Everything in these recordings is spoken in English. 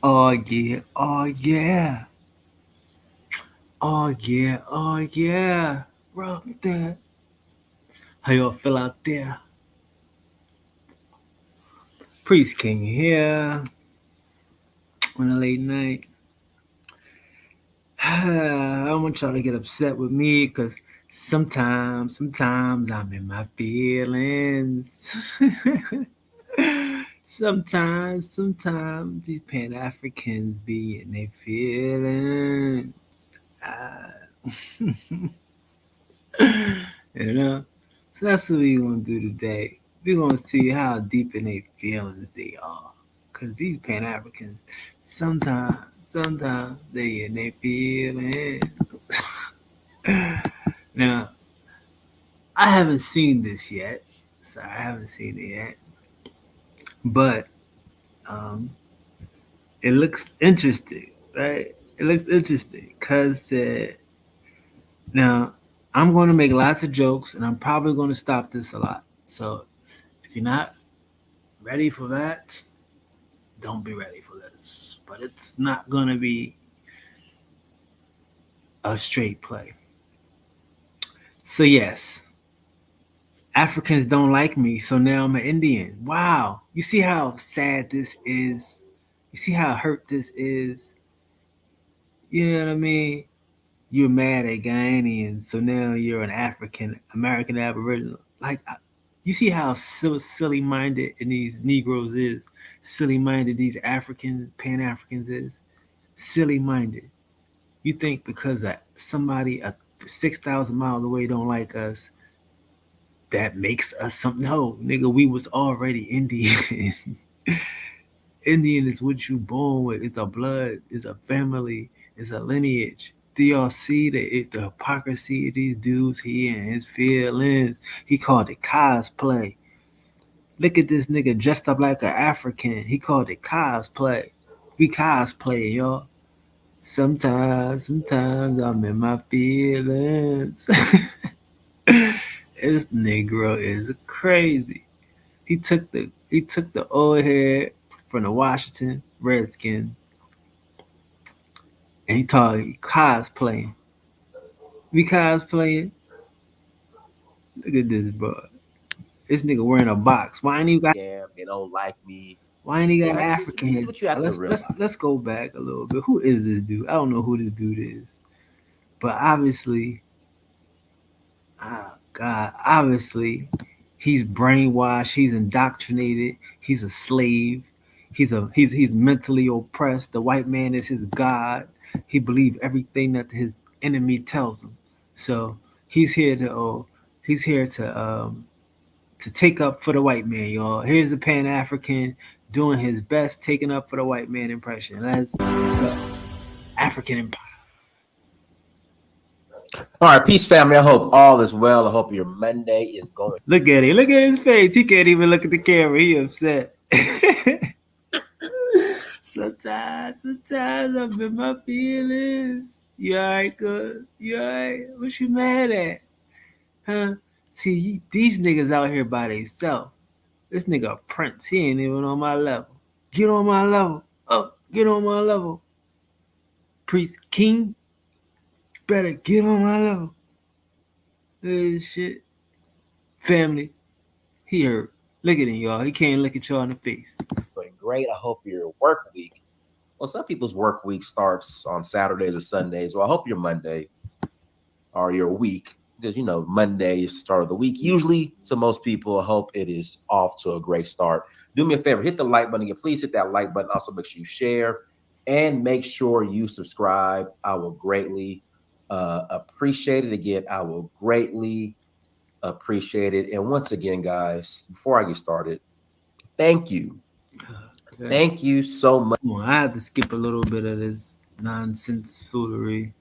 Oh yeah, oh yeah, oh yeah, oh yeah. Rock that. How y'all feel out there? Priest King here on a late night. I don't want y'all to get upset with me because sometimes I'm in my feelings. sometimes these Pan Africans be in their feelings. Ah. you know? So that's what we gonna do today. We're gonna see how deep in their feelings they are. Cause these Pan Africans, sometimes they in their feelings. Now, I haven't seen this yet, so I haven't seen it yet. But um, it looks interesting, right? It looks interesting because now I'm going to make lots of jokes, and I'm probably going to stop this a lot. So if you're not ready for that, don't be ready for this. But it's not going to be a straight play. So yes, Africans don't like me, so now I'm an Indian. Wow. You see how sad this is? You see how hurt this is? You know what I mean? You're mad at Ghanaians, so now you're an African American Aboriginal. You see how so silly minded and these Negroes is, silly minded these African Pan Africans is, silly minded. You think because somebody 6,000 miles away don't like us, that makes us something? No, nigga, we was already Indian. Indian is what you born with. It's a blood. It's a family. It's a lineage. Do y'all see the hypocrisy of these dudes here and his feelings? He called it cosplay. Look at this nigga dressed up like an African. He called it cosplay. We cosplay, y'all. Sometimes I'm in my feelings. This Negro is crazy. He took the old head from the Washington Redskins and he taught cosplaying. We cosplaying. Look at this, bro. This nigga wearing a box. Why ain't he got? Scam. They don't like me. Why ain't he got Yeah, African this is his? what you have to Let's realize. go back a little bit. Who is this dude? I don't know who this dude is, but obviously, obviously, he's brainwashed. He's indoctrinated. He's a slave. He's mentally oppressed. The white man is his god. He believes everything that his enemy tells him. So he's here to he's here to take up for the white man, y'all. Here's the Pan African doing his best, taking up for the white man impression. Let's go. African Empire. All right, peace, family. I hope all is well. I hope your Monday is going. Look at him. Look at his face. He can't even look at the camera. He upset. sometimes I'm in my feelings. You alright, good? You alright? What you mad at? Huh? See, these niggas out here by themselves. This nigga Prince, he ain't even on my level. Get on my level. Up, get on my level. Priest King, better get on my level. Look at this shit. Family, he hurt. Look at him, y'all. He can't look at y'all in the face. Doing great. I hope your work week. Well, some people's work week starts on Saturdays or Sundays. Well, I hope your Monday or your week, because Monday is the start of the week. Usually, to most people, I hope it is off to a great start. Do me a favor, hit the like button again. Please hit that like button. Also, make sure you share and make sure you subscribe. I will greatly appreciate it. Again, I will greatly appreciate it. And once again, guys, before I get started, thank you. Okay. Thank you so much. Come on, I had to skip a little bit of this nonsense foolery.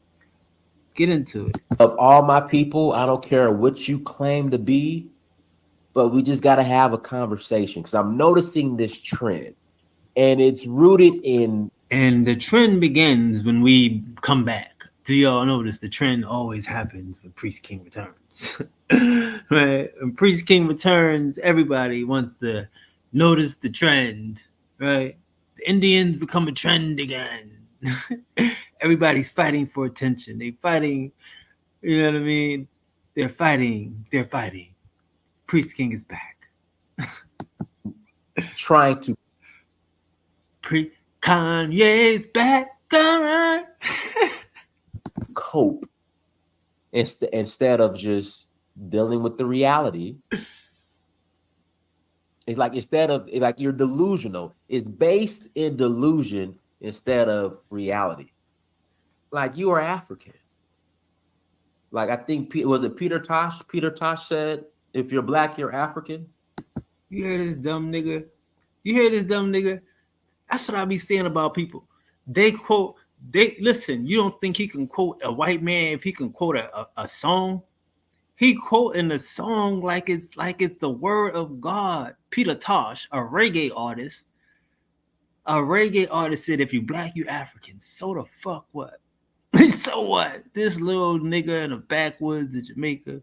Get into it. Of all my people, I don't care what you claim to be, but we just got to have a conversation because I'm noticing this trend and it's rooted in. And the trend begins when we come back. Do y'all notice the trend always happens when Priest King returns? Right? When Priest King returns, everybody wants to notice the trend, right? The Indians become a trend again. Everybody's fighting for attention. They fighting, you know what I mean? They're fighting. They're fighting. Priest King is back. Trying to Kanye's back. All right. cope instead of just dealing with the reality. It's like instead of like you're delusional. It's based in delusion instead of reality. Like you are African. Like I think was it Peter Tosh? Peter Tosh said, "If you're black, you're African." You hear this dumb nigga? You hear this dumb nigga? That's what I be saying about people. They quote. They listen. You don't think he can quote a white man if he can quote a song? He quoting the song like it's the word of God. Peter Tosh, a reggae artist said, "If you black, you African." So the fuck what? So what? This little nigga in the backwoods of Jamaica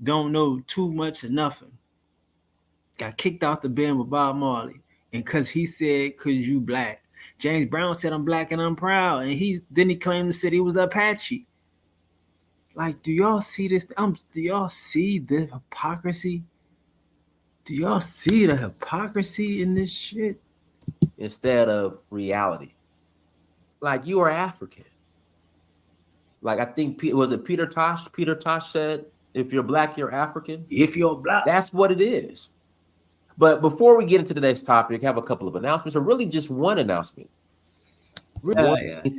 don't know too much or nothing. Got kicked out the band with Bob Marley, and cause he said, "Cause you black." James Brown said, "I'm black and I'm proud," and he claimed to say he was Apache. Like, do y'all see this? Do y'all see the hypocrisy? Do y'all see the hypocrisy in this shit? Instead of reality. Like you are African. Like I think was it Peter Tosh? Peter Tosh said, "If you're black, you're African." If you're black, that's what it is. But before we get into the next topic, I have a couple of announcements, or really just one announcement.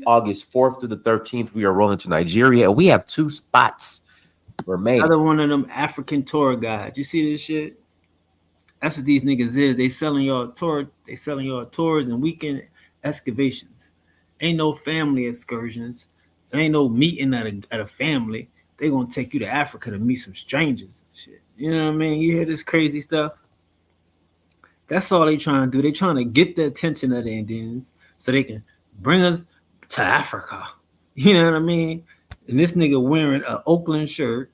August 4th through the 13th, we are rolling to Nigeria. We have 2 spots remaining. Another one of them African tour guides. You see this shit? That's what these niggas is. They selling y'all tours and weekend excavations. Ain't no family excursions. There ain't no meeting at a family. They gonna take you to Africa to meet some strangers and shit. You know what I mean? You hear this crazy stuff? That's all they trying to do. They trying to get the attention of the Indians so they can bring us to Africa. You know what I mean? And this nigga wearing an Oakland shirt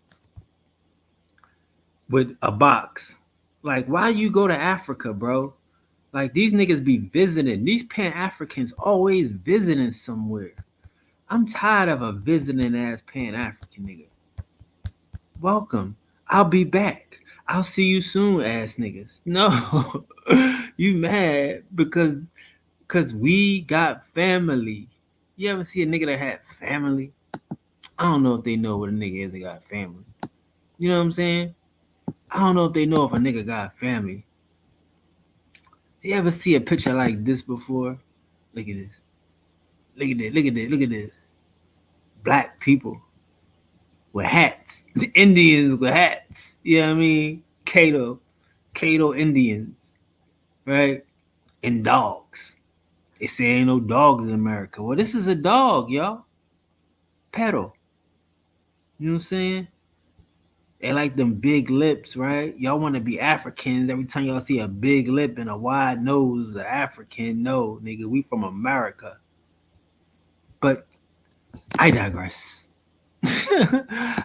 with a box. Like, why you go to Africa, bro? Like, these niggas be visiting. These Pan-Africans always visiting somewhere. I'm tired of a visiting ass Pan-African nigga. Welcome. I'll be back. I'll see you soon, ass niggas. No, you mad because we got family. You ever see a nigga that had family? I don't know if they know what a nigga is that got family. You know what I'm saying? I don't know if they know if a nigga got family. You ever see a picture like this before? Look at this. Look at this. Look at this. Look at this. Black people with hats. Indians with hats. You know what I mean? Cato Indians. Right? And dogs. They say ain't no dogs in America. Well, this is a dog, y'all. Perro. You know what I'm saying? They like them big lips, right? Y'all want to be Africans. Every time y'all see a big lip and a wide nose, an African. No, nigga, we from America. But I digress.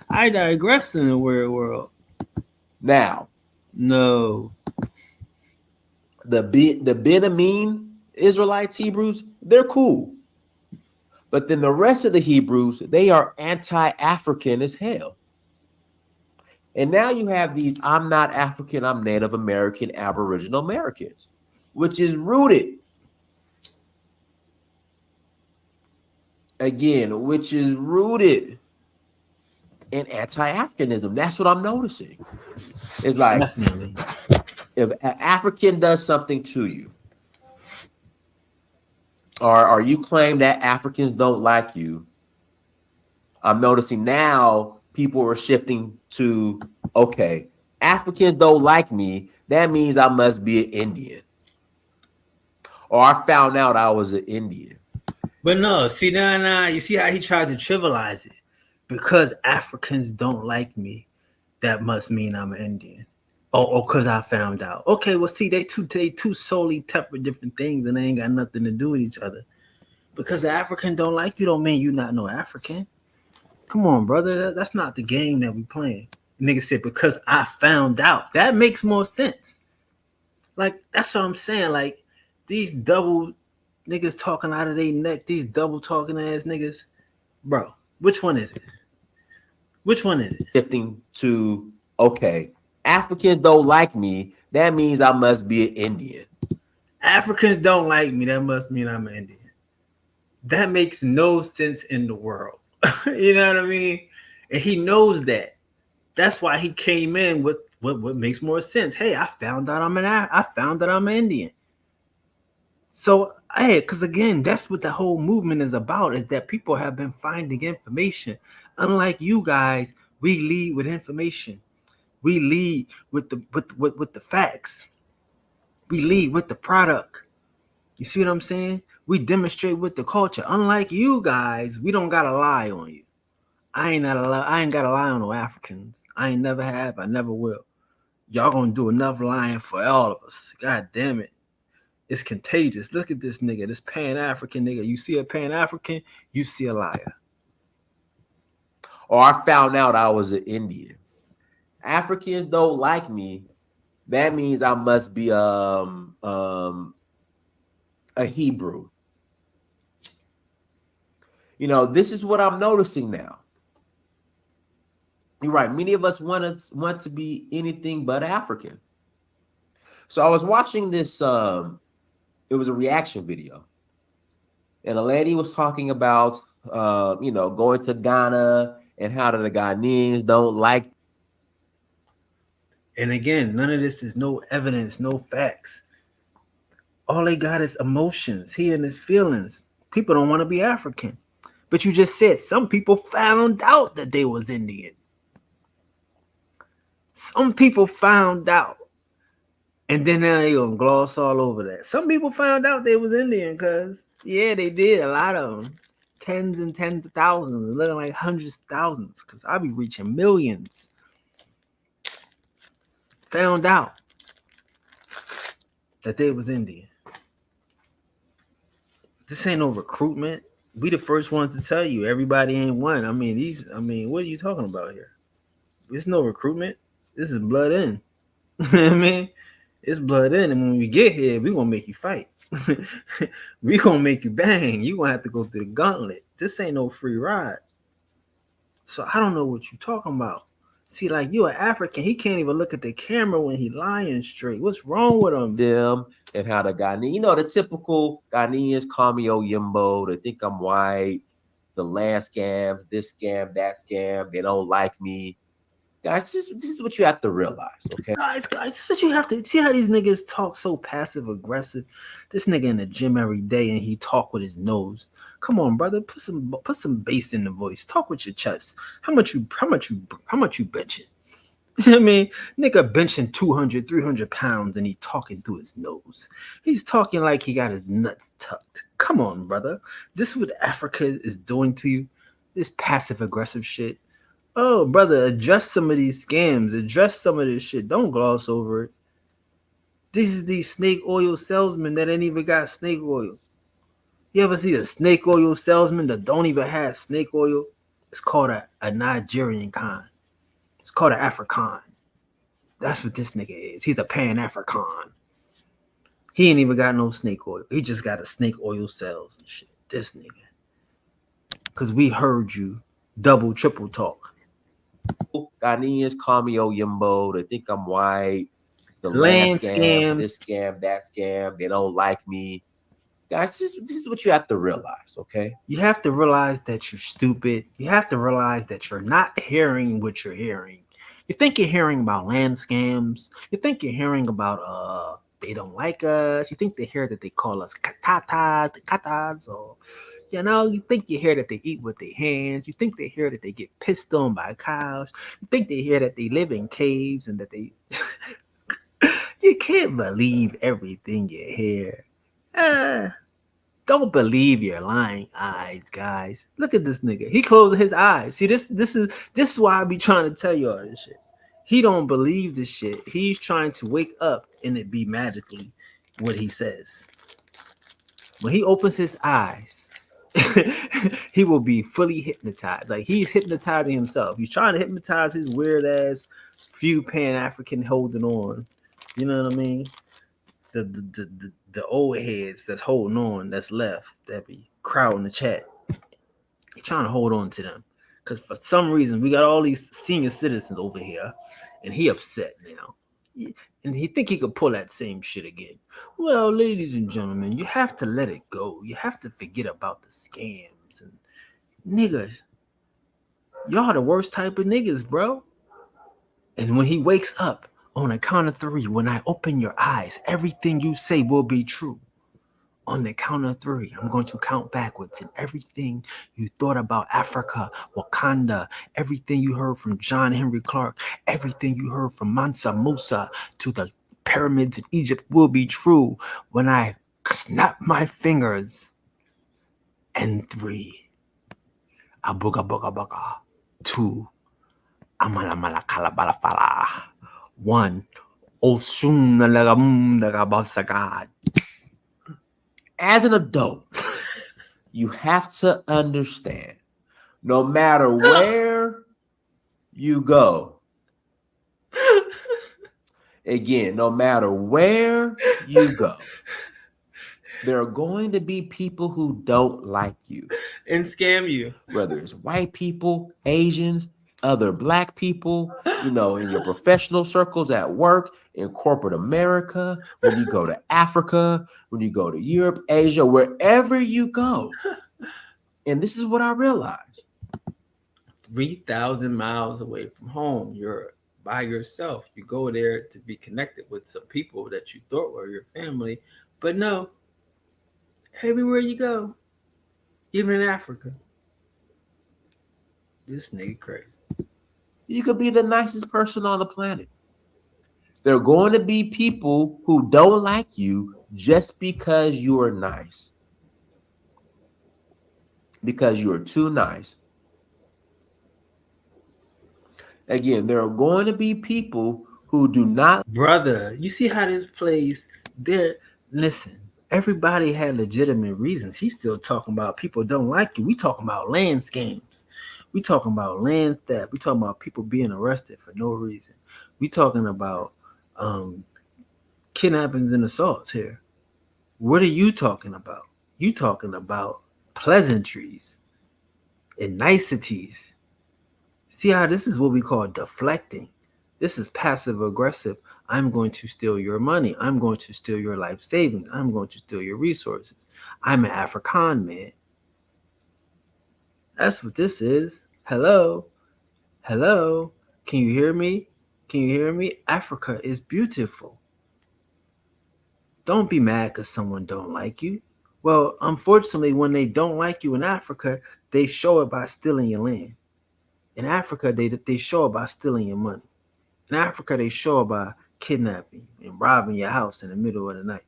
I digress in the weird world. Now, no. The Benin Israelites, Hebrews, they're cool. But then the rest of the Hebrews, they are anti-African as hell. And now you have these, I'm not African, I'm Native American, Aboriginal Americans, which is rooted, in anti-Africanism. That's what I'm noticing. It's like, definitely, if an African does something to you, or you claim that Africans don't like you, I'm noticing now people are shifting to, okay, Africans don't like me. That means I must be an Indian. Or I found out I was an Indian. But no, see, now, you see how he tried to trivialize it. Because Africans don't like me, that must mean I'm an Indian. Or because I found out. Okay, well, see, they two solely separate different things, and they ain't got nothing to do with each other. Because the African don't like you don't mean you not no African. Come on, brother. That's not the game that we playing. The nigga said, because I found out. That makes more sense. Like, that's what I'm saying. Like, These double niggas talking out of their neck, these double talking ass niggas. Bro, which one is it? Which one is it? Shifting to, okay, Africans don't like me. That means I must be an Indian. Africans don't like me. That must mean I'm an Indian. That makes no sense in the world. You know what I mean? And he knows that. That's why he came in with what makes more sense. Hey, I found out I'm an Indian. So, hey, because again, that's what the whole movement is about, is that people have been finding information. Unlike you guys, we lead with information. We lead with the facts. We lead with the product. You see what I'm saying? We demonstrate with the culture. Unlike you guys, we don't gotta lie on you. I ain't gotta lie on no Africans. I ain't never have. I never will. Y'all gonna do enough lying for all of us. God damn it. It's contagious. Look at this nigga, this Pan-African nigga. You see a Pan-African, you see a liar. Or I found out I was an Indian. Africans don't like me. That means I must be a Hebrew. You know, this is what I'm noticing now. You're right. Many of us want to be anything but African. So I was watching this. It was a reaction video, and a lady was talking about, going to Ghana and how the Ghanaians don't like. And again, none of this is no evidence, no facts. All they got is emotions. He and his feelings. People don't want to be African. But you just said some people found out that they was Indian. Some people found out. And then now they gonna gloss all over that. Some people found out they was Indian because, yeah, they did. A lot of them. Tens and tens of thousands. Looking like hundreds of thousands. Because I be reaching millions. Found out that they was Indian. This ain't no recruitment. We the first ones to tell you everybody ain't one. I mean, what are you talking about here? There's no recruitment. This is blood in. I mean, it's blood in. And when we get here, we gonna make you fight. We gonna make you bang. You gonna have to go through the gauntlet. This ain't no free ride. So I don't know what you talking about. See, like, you an African. He can't even look at the camera when he lying straight. What's wrong with him? Them and how the Ghanaian, the typical Ghanaians call me Oyimbo. They think I'm white. The land scams, this scam, that scam. They don't like me. Guys, this is what you have to realize, okay? Guys, this is what you have to see. How these niggas talk so passive aggressive. This nigga in the gym every day and he talk with his nose. Come on, brother, put some bass in the voice. Talk with your chest. How much you benching? I mean, nigga benching 200, 300 pounds and he talking through his nose. He's talking like he got his nuts tucked. Come on, brother. This is what Africa is doing to you. This passive aggressive shit. Oh, brother, address some of these scams. Address some of this shit. Don't gloss over it. These snake oil salesmen that ain't even got snake oil. You ever see a snake oil salesman that don't even have snake oil? It's called a Nigerian con. It's called an African. That's what this nigga is. He's a Pan-African. He ain't even got no snake oil. He just got a snake oil sales and shit. This nigga. Because we heard you double, triple talk. Ghanaians call me Oyimbo. They think I'm white. The land scam, this scam, that scam. They don't like me. Guys, this is what you have to realize, okay? You have to realize that you're stupid. You have to realize that you're not hearing what you're hearing. You think you're hearing about land scams. You think you're hearing about they don't like us. You think they hear that they call us katatas, the katas, or you think you hear that they eat with their hands. You think they hear that they get pissed on by cows. You think they hear that they live in caves and that they you can't believe everything you hear. Don't believe your lying eyes, guys. Look at this nigga. He closing his eyes. See, this is why I be trying to tell you all this shit. He don't believe this shit. He's trying to wake up and it be magically what he says. When he opens his eyes, he will be fully hypnotized. Like, he's hypnotizing himself. He's trying to hypnotize his weird ass few Pan-African holding on. You know what I mean? The the old heads that's holding on, that's left, that be crowding the chat. He trying to hold on to them. Because for some reason, we got all these senior citizens over here, and he upset now. And he think he could pull that same shit again. Well, ladies and gentlemen, you have to let it go. You have to forget about the scams. And niggas, y'all the worst type of niggas, bro. And when he wakes up on a count of 3, when I open your eyes, everything you say will be true. On the count of 3, I'm going to count backwards, and everything you thought about Africa, Wakanda, everything you heard from John Henry Clark, everything you heard from Mansa Musa to the pyramids in Egypt will be true when I snap my fingers. And 3, abuga buga buga. 2, amala mala kala bala fala. 1, osun lagam lagabasagad. As an adult, you have to understand, no matter where you go, again, no matter where you go, there are going to be people who don't like you and scam you. Whether it's white people, Asians, other black people, in your professional circles, at work, in corporate America, when you go to Africa, when you go to Europe, Asia, wherever you go. And this is what I realized. 3,000 miles away from home, you're by yourself. You go there to be connected with some people that you thought were your family, but no, everywhere you go, even in Africa, this nigga crazy. You could be the nicest person on the planet. There are going to be people who don't like you just because you are nice. Because you are too nice. Again, there are going to be people who do not. Brother, you see how this plays? There, listen, everybody had legitimate reasons. He's still talking about people don't like you. We talking about land scams. We talking about land theft. We talking about people being arrested for no reason. We talking about kidnappings and assaults here. What are you talking about? You talking about pleasantries and niceties. See how this is what we call deflecting. This is passive aggressive. I'm going to steal your money. I'm going to steal your life savings. I'm going to steal your resources. I'm an Afrikaan man. That's what this is. Hello? Hello? Can you hear me? Can you hear me? Africa is beautiful. Don't be mad because someone don't like you. Well, unfortunately, when they don't like you in Africa, they show it by stealing your land. In Africa, they show it by stealing your money. In Africa, they show it by kidnapping and robbing your house in the middle of the night.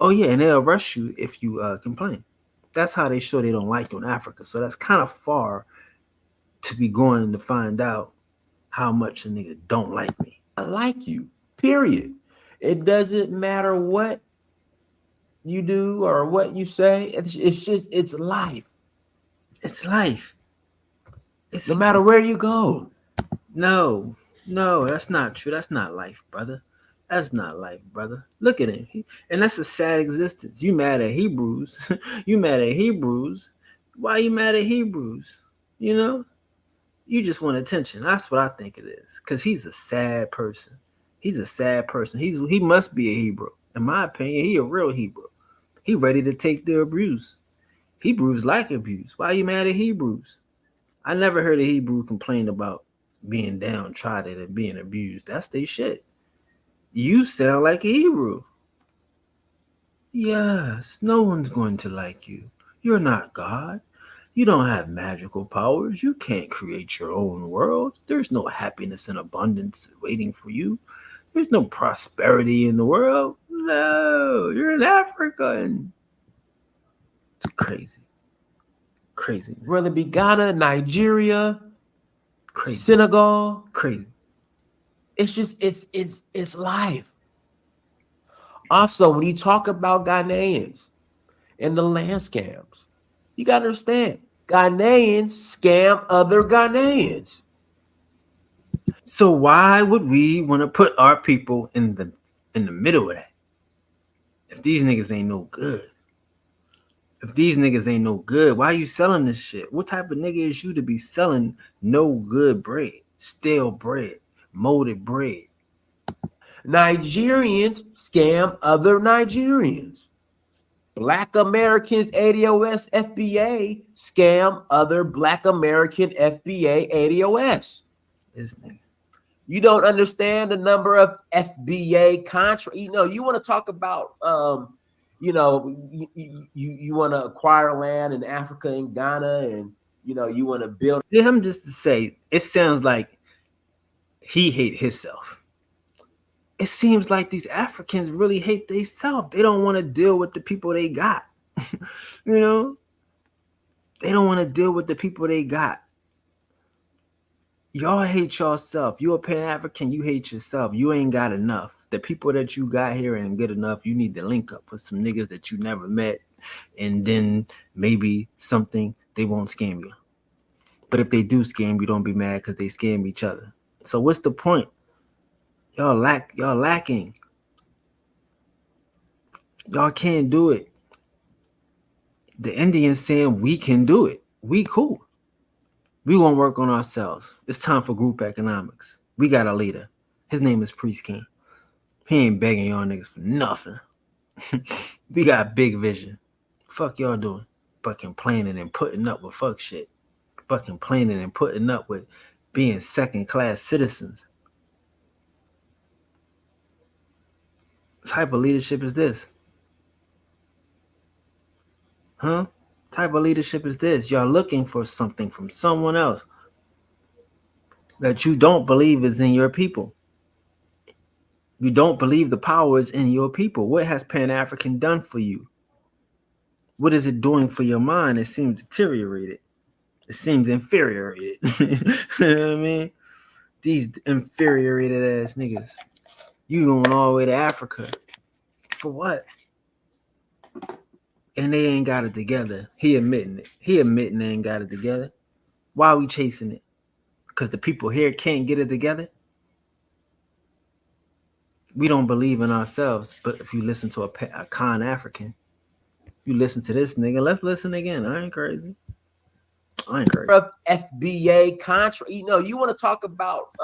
Oh, yeah, and they'll arrest you if you complain. That's how they show they don't like you in Africa. So that's kind of far to be going to find out how much a nigga don't like me. I like you, period. It doesn't matter what you do or what you say. It's life. It's life. It's no matter where you go. No, that's not true. That's not life, brother. That's not life, brother. Look at him. And that's a sad existence. You mad at Hebrews. You mad at Hebrews. Why you mad at Hebrews? You just want attention. That's what I think it is. Because he's a sad person. He's a sad person. He must be a Hebrew. In my opinion, he a real Hebrew. He ready to take the abuse. Hebrews like abuse. Why you mad at Hebrews? I never heard a Hebrew complain about being downtrodden and being abused. That's their shit. You sound like a Hebrew. Yes, no one's going to like you. You're not God. You don't have magical powers. You can't create your own world. There's no happiness and abundance waiting for you. There's no prosperity in the world. No, you're an African. It's crazy. Whether it be Ghana, Nigeria, crazy. Senegal, crazy. It's just it's life. Also, when you talk about Ghanaians and the land scams, you gotta understand, Ghanaians scam other Ghanaians. So why would we want to put our people in the middle of that? If these niggas ain't no good, why are you selling this shit? What type of nigga is you to be selling no good bread, stale bread, molded bread? Nigerians scam other Nigerians. Black Americans, ADOS, FBA scam other Black American FBA, ADOS. This nigga. You don't understand the number of FBA contracts. You want to talk about, you want to acquire land in Africa and Ghana, and you want to build. Him just to say, it sounds like he hate himself. It seems like these Africans really hate themselves. They don't want to deal with the people they got. They don't want to deal with the people they got. Y'all hate yourself. You a Pan-African, you hate yourself. You ain't got enough. The people that you got here ain't good enough. You need to link up with some niggas that you never met, and then maybe something, they won't scam you. But if they do scam you, don't be mad because they scam each other. So what's the point? Y'all lacking. Y'all can't do it. The Indians saying we can do it. We cool. We gonna work on ourselves. It's time for group economics. We got a leader. His name is Priest King. He ain't begging y'all niggas for nothing. We got big vision. Fuck y'all doing? But complaining and putting up with fuck shit. But complaining and putting up with being second-class citizens. What type of leadership is this? Huh? Type of leadership is this? Y'all looking for something from someone else that you don't believe is in your people. You don't believe the power is in your people. What has Pan-African done for you? What is it doing for your mind? It seems deteriorated. It seems infuriated. You know what I mean? These infuriated ass niggas. You going all the way to Africa. For what? And they ain't got it together. He admitting it. He admitting they ain't got it together. Why are we chasing it? Because the people here can't get it together? We don't believe in ourselves. But if you listen to a con African, you listen to this nigga. Let's listen again. I ain't crazy. FBA contract. You want to talk about,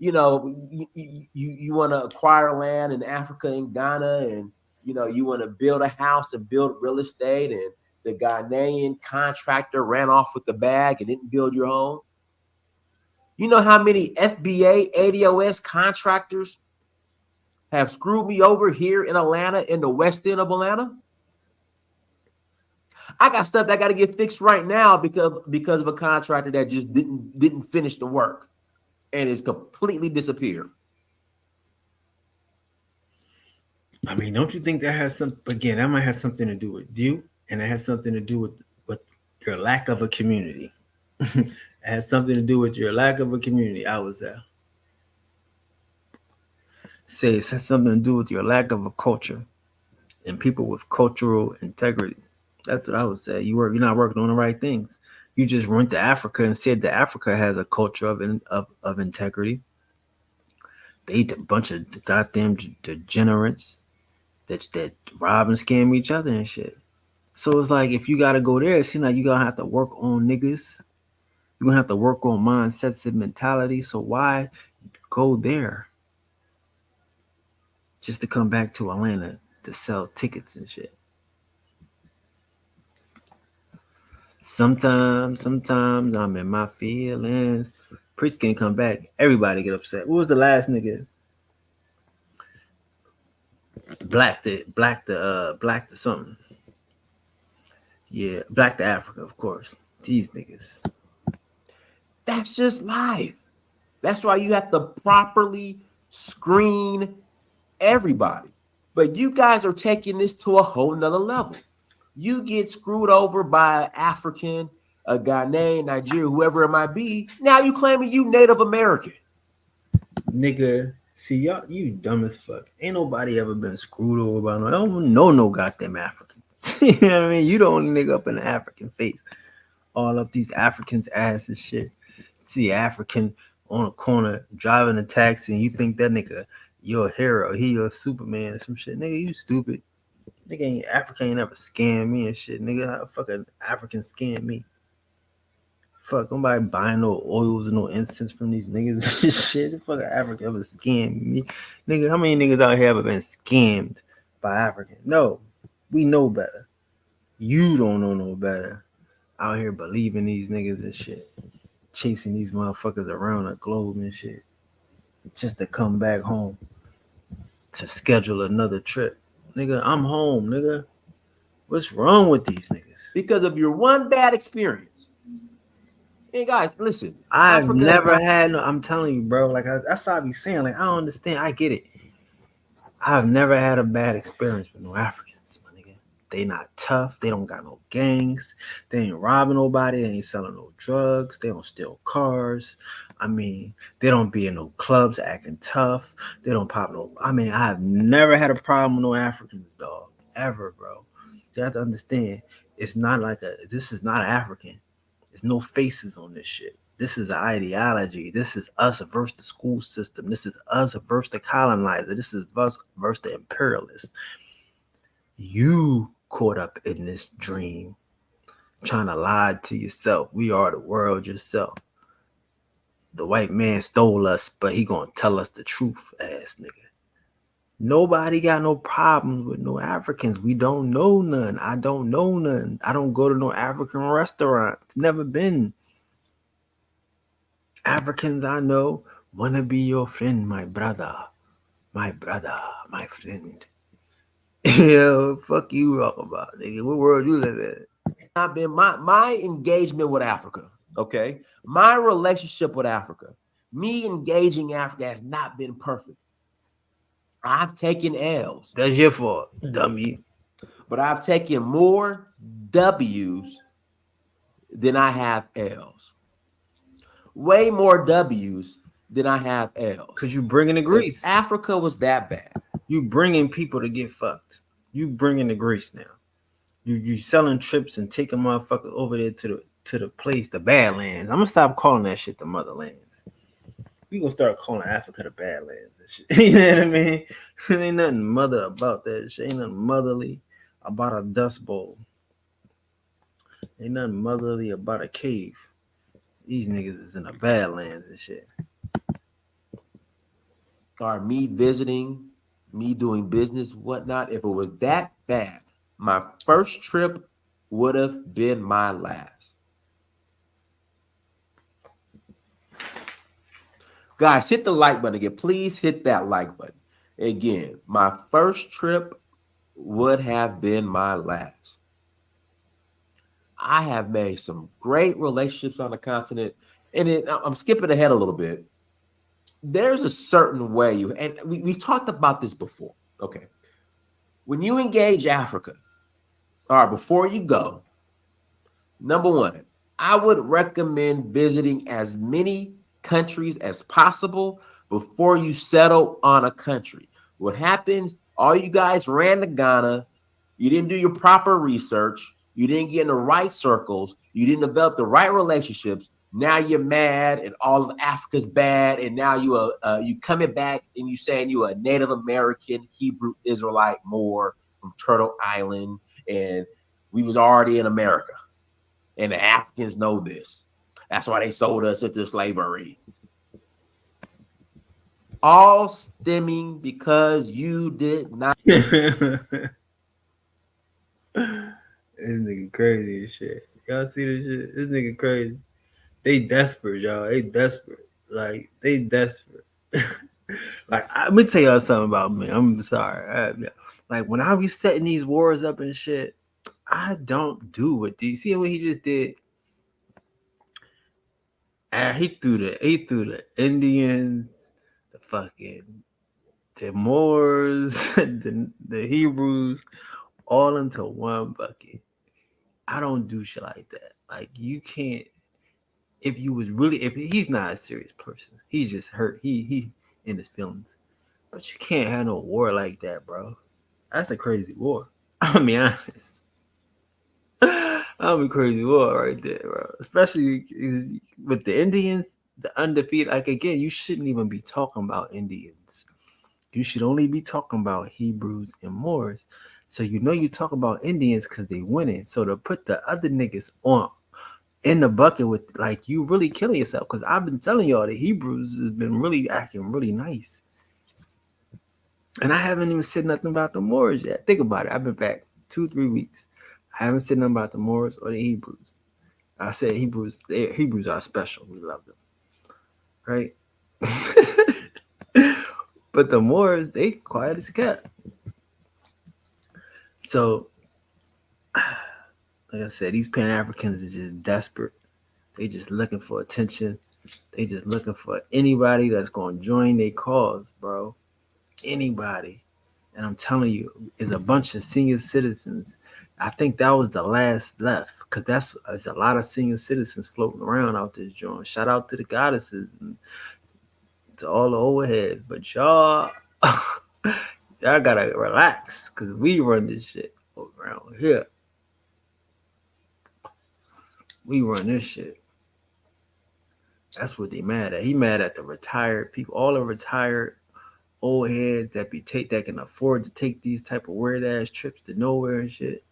you want to acquire land in Africa and Ghana, and you want to build a house and build real estate, and the Ghanaian contractor ran off with the bag and didn't build your home. You know how many FBA, ADOS contractors have screwed me over here in Atlanta, in the West End of Atlanta? I got stuff that got to get fixed right now because of a contractor that just didn't finish the work and it's completely disappeared. I mean, don't you think that has some? Again, that might have something to do with you, and it has something to do with your lack of a community. It has something to do with your lack of a community. I would say it has something to do with your lack of a culture and people with cultural integrity. That's what I would say. You're not working on the right things. You just went to Africa and said that Africa has a culture of integrity. They eat a bunch of goddamn degenerates that rob and scam each other and shit. So it's like, if you got to go there, it seems like you're going to have to work on niggas. You're going to have to work on mindsets and mentality. So why go there just to come back to Atlanta to sell tickets and shit? Sometimes I'm in my feelings. Priest can come back. Everybody get upset. What was the last nigga? Black to something. Yeah, Black to Africa, of course. These niggas. That's just life. That's why you have to properly screen everybody. But you guys are taking this to a whole nother level. You get screwed over by an African, a Ghanaian, Nigeria, whoever it might be. Now you claiming you Native American. Nigga, see, y'all, you dumb as fuck. Ain't nobody ever been screwed over by no. I don't know no goddamn Africans. You know what I mean? You the only nigga up in the African face. All up these Africans' ass and shit. See African on a corner driving a taxi, and you think that nigga you're a hero. He your Superman or some shit. Nigga, you stupid. Nigga ain't Africa ain't ever scammed me and shit. Nigga, how fucking African scam me? Fuck, nobody buying no oils and no incense from these niggas. Shit, the fuck Africa ever scammed me? Nigga, how many niggas out here ever been scammed by African? No, we know better. You don't know no better. Out here believing these niggas and shit. Chasing these motherfuckers around the globe and shit. Just to come back home. To schedule another trip. Nigga, I'm home, nigga. What's wrong with these niggas? Because of your one bad experience. Hey guys, listen. I've never had no. I'm telling you, bro. Like that's what I be saying. Like I don't understand. I get it. I've never had a bad experience with no Africans, my nigga. They not tough. They don't got no gangs. They ain't robbing nobody. They ain't selling no drugs. They don't steal cars. I mean, they don't be in no clubs acting tough. They don't pop no. I mean, I have never had a problem with no Africans, dog. Ever, bro. You have to understand. It's not like this is not African. There's no faces on this shit. This is an ideology. This is us versus the school system. This is us versus the colonizer. This is us versus the imperialist. You caught up in this dream, trying to lie to yourself. We are the world yourself. The white man stole us, but he gonna tell us the truth, ass nigga. Nobody got no problems with no Africans. We don't know none. I don't know none. I don't go to no African restaurants. Never been. Africans I know wanna be your friend, my brother, my friend. Yo, fuck you talk about, nigga. What world you live in? I've been my engagement with Africa. Okay, my relationship with Africa, me engaging Africa has not been perfect. I've taken L's. That's your fault, dummy. But I've taken more W's than I have L's. Way more W's than I have L's. Because you bringing the grease. If Africa was that bad. You bringing people to get fucked. You bringing the grease now. You selling trips and taking motherfuckers over there to the place, the Badlands. I'm gonna stop calling that shit the motherlands. We gonna start calling Africa the Badlands and shit. You know what I mean? Ain't nothing mother about that shit. Ain't nothing motherly about a dust bowl. Ain't nothing motherly about a cave. These niggas is in the Badlands and shit. Or me visiting, me doing business, whatnot. If it was that bad, my first trip would have been my last. Guys, hit the like button again. Please hit that like button. Again, my first trip would have been my last. I have made some great relationships on the continent. And I'm skipping ahead a little bit. There's a certain way and we've talked about this before. Okay. When you engage Africa, all right, before you go, number one, I would recommend visiting as many countries as possible before you settle on a country. What happens? All you guys ran to Ghana. You didn't do your proper research. You didn't get in the right circles. You didn't develop the right relationships. Now you're mad, and all of Africa's bad. And now you coming back and you saying you a Native American, Hebrew Israelite Moor from Turtle Island, and we was already in America. And the Africans know this. That's why they sold us into slavery. All stemming because you did not. This nigga crazy as shit. Y'all see this shit? This nigga crazy. They desperate, y'all. They desperate. Like, they desperate. Like, let me tell y'all something about me. I'm sorry. Like, when I be setting these wars up and shit, I don't do what these. See what he just did? He threw the Indians, the Moors, the Hebrews, all into one bucket. I don't do shit like that. Like, you can't. If he's not a serious person, he's just hurt. He in his feelings. But you can't have no war like that, bro. That's a crazy war. I'm be honest. I'm a crazy war right there, bro. Especially with the Indians, the undefeated. Like, again, you shouldn't even be talking about Indians. You should only be talking about Hebrews and Moors. So you know you talk about Indians because they winning. So to put the other niggas on in the bucket with like you really killing yourself. Because I've been telling y'all the Hebrews has been really acting really nice. And I haven't even said nothing about the Moors yet. Think about it. I've been back 2-3 weeks. I haven't said nothing about the Moors or the Hebrews. I said Hebrews are special. We love them. Right? But the Moors, they quiet as cat. So, like I said, these Pan Africans are just desperate. They just looking for attention. They just looking for anybody that's going to join their cause, bro. Anybody. And I'm telling you, it's a bunch of senior citizens. I think that was the last left because there's a lot of senior citizens floating around out this joint. Shout out to the goddesses and to all the old heads, but y'all gotta relax because we run this shit around here. We run this shit. That's what they mad at. He mad at the retired people, all the retired old heads that can afford to take these type of weird ass trips to nowhere and shit.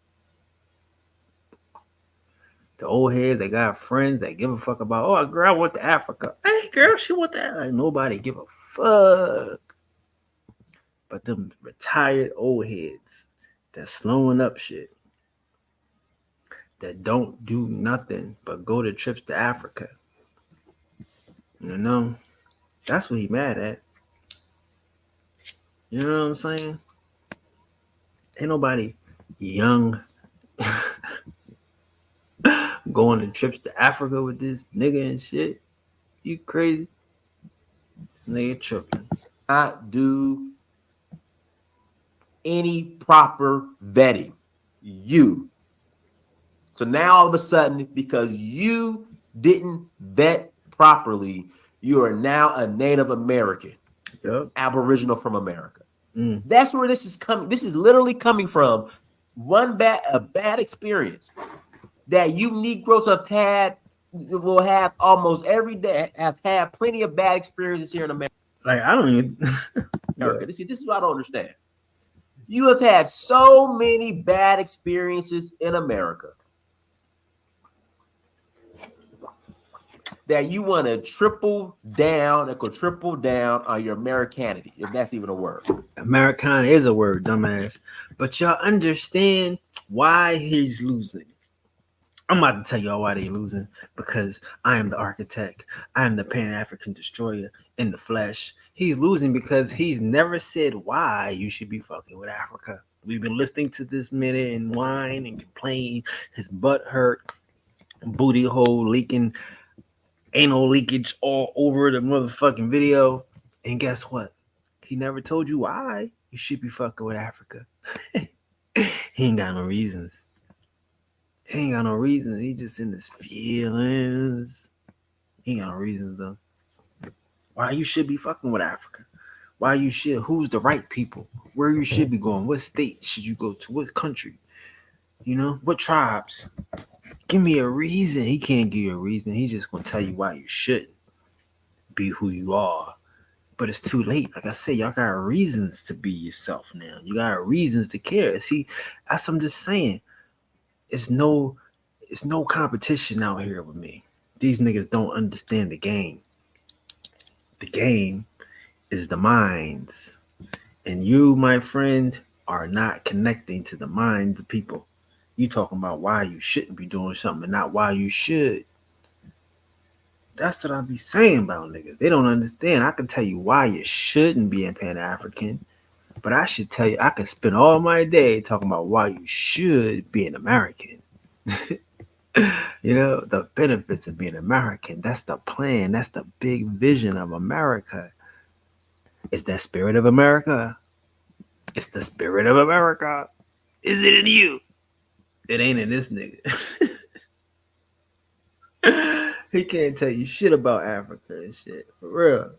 The old heads that got friends that give a fuck about, oh, girl, I went to Africa. Hey, girl, she went to Africa. Like, nobody give a fuck. But them retired old heads that slowing up shit, that don't do nothing but go to trips to Africa. You know, that's what he mad at. You know what I'm saying? Ain't nobody young going to trips to Africa with this nigga and shit. You crazy? This nigga tripping. Not do any proper vetting. You. So now all of a sudden, because you didn't vet properly, you are now a Native American, Aboriginal from America. That's where this is coming. This is literally coming from a bad experience that you Negroes will have almost every day, have had plenty of bad experiences here in America. Like, I don't even America. This is what I don't understand. You have had so many bad experiences in America that you want to triple down and quadruple down on your Americanity, if that's even a word. Americana is a word, dumbass. But y'all understand why he's losing. I'm about to tell y'all why they losing. Because I am the architect. I am the Pan-African destroyer in the flesh. He's losing because he's never said why you should be fucking with Africa. We've been listening to this minute and whine and complain. His butt hurt, booty hole leaking, anal leakage all over the motherfucking video. And guess what? He never told you why you should be fucking with Africa. He ain't got no reasons. He ain't got no reasons. He just in his feelings. He ain't got no reasons though. Why you should be fucking with Africa? Why you should? Who's the right people? Where you should be going? What state should you go to? What country? You know, what tribes? Give me a reason. He can't give you a reason. He's just gonna tell you why you shouldn't be who you are. But it's too late. Like I said, y'all got reasons to be yourself now. You got reasons to care. See, that's what I'm just saying. It's no competition out here with me. These niggas don't understand the game. The game is the minds. And you, my friend, are not connecting to the minds of people. You talking about why you shouldn't be doing something and not why you should. That's what I be saying about niggas. They don't understand. I can tell you why you shouldn't be a Pan-African, but I should tell you, I can spend all my day talking about why you should be an American. You know, the benefits of being American. That's the plan. That's the big vision of America. It's that spirit of America. It's the spirit of America. Is it in you? It ain't in this nigga. He can't tell you shit about Africa and shit. For real.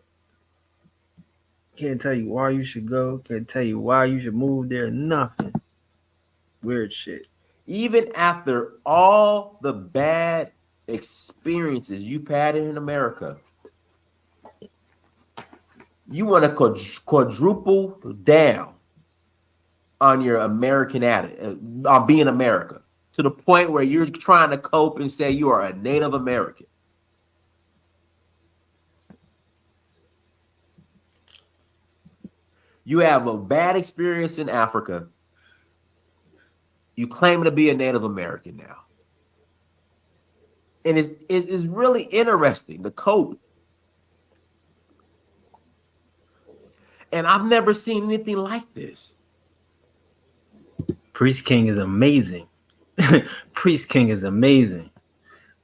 Can't tell you why you should go. Can't tell you why you should move there. Nothing. Weird shit. Even after all the bad experiences you've had in America, You want to quadruple down on your American attitude, on being America, to the point where you're trying to cope and say you are a Native American. You have a bad experience in Africa. You claim to be a Native American now. And it's really interesting to cope. And I've never seen anything like this. Priest King is amazing. Priest King is amazing.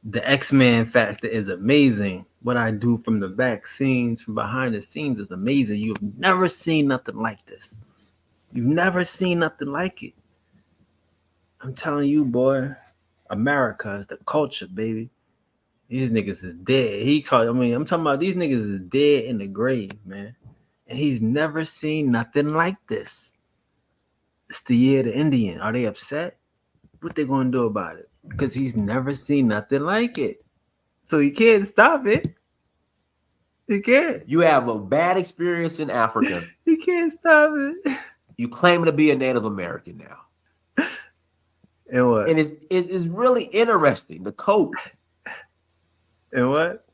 The X-Men factor is amazing. What I do from the back scenes, from behind the scenes is amazing. You've never seen nothing like this. You've never seen nothing like it. I'm telling you, boy, America is the culture, baby. These niggas is dead. I'm talking about these niggas is dead in the grave, man. And he's never seen nothing like this. It's the year of the Indian. Are they upset? What they gonna do about it? Because he's never seen nothing like it. So he can't stop it. He can't. You have a bad experience in Africa. He can't stop it. You claim to be a Native American now. And what? And it's really interesting to cope. And what?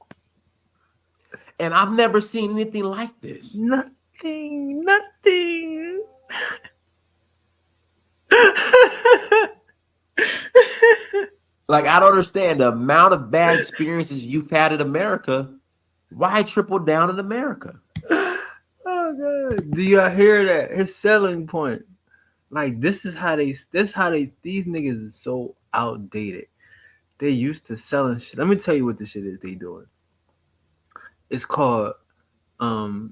And I've never seen anything like this. Nothing. Like, I don't understand the amount of bad experiences you've had in America. Why triple down in America? Oh God! Do y'all hear that? His selling point. Like these niggas is so outdated. They used to selling shit. Let me tell you what the shit is they doing. It's called I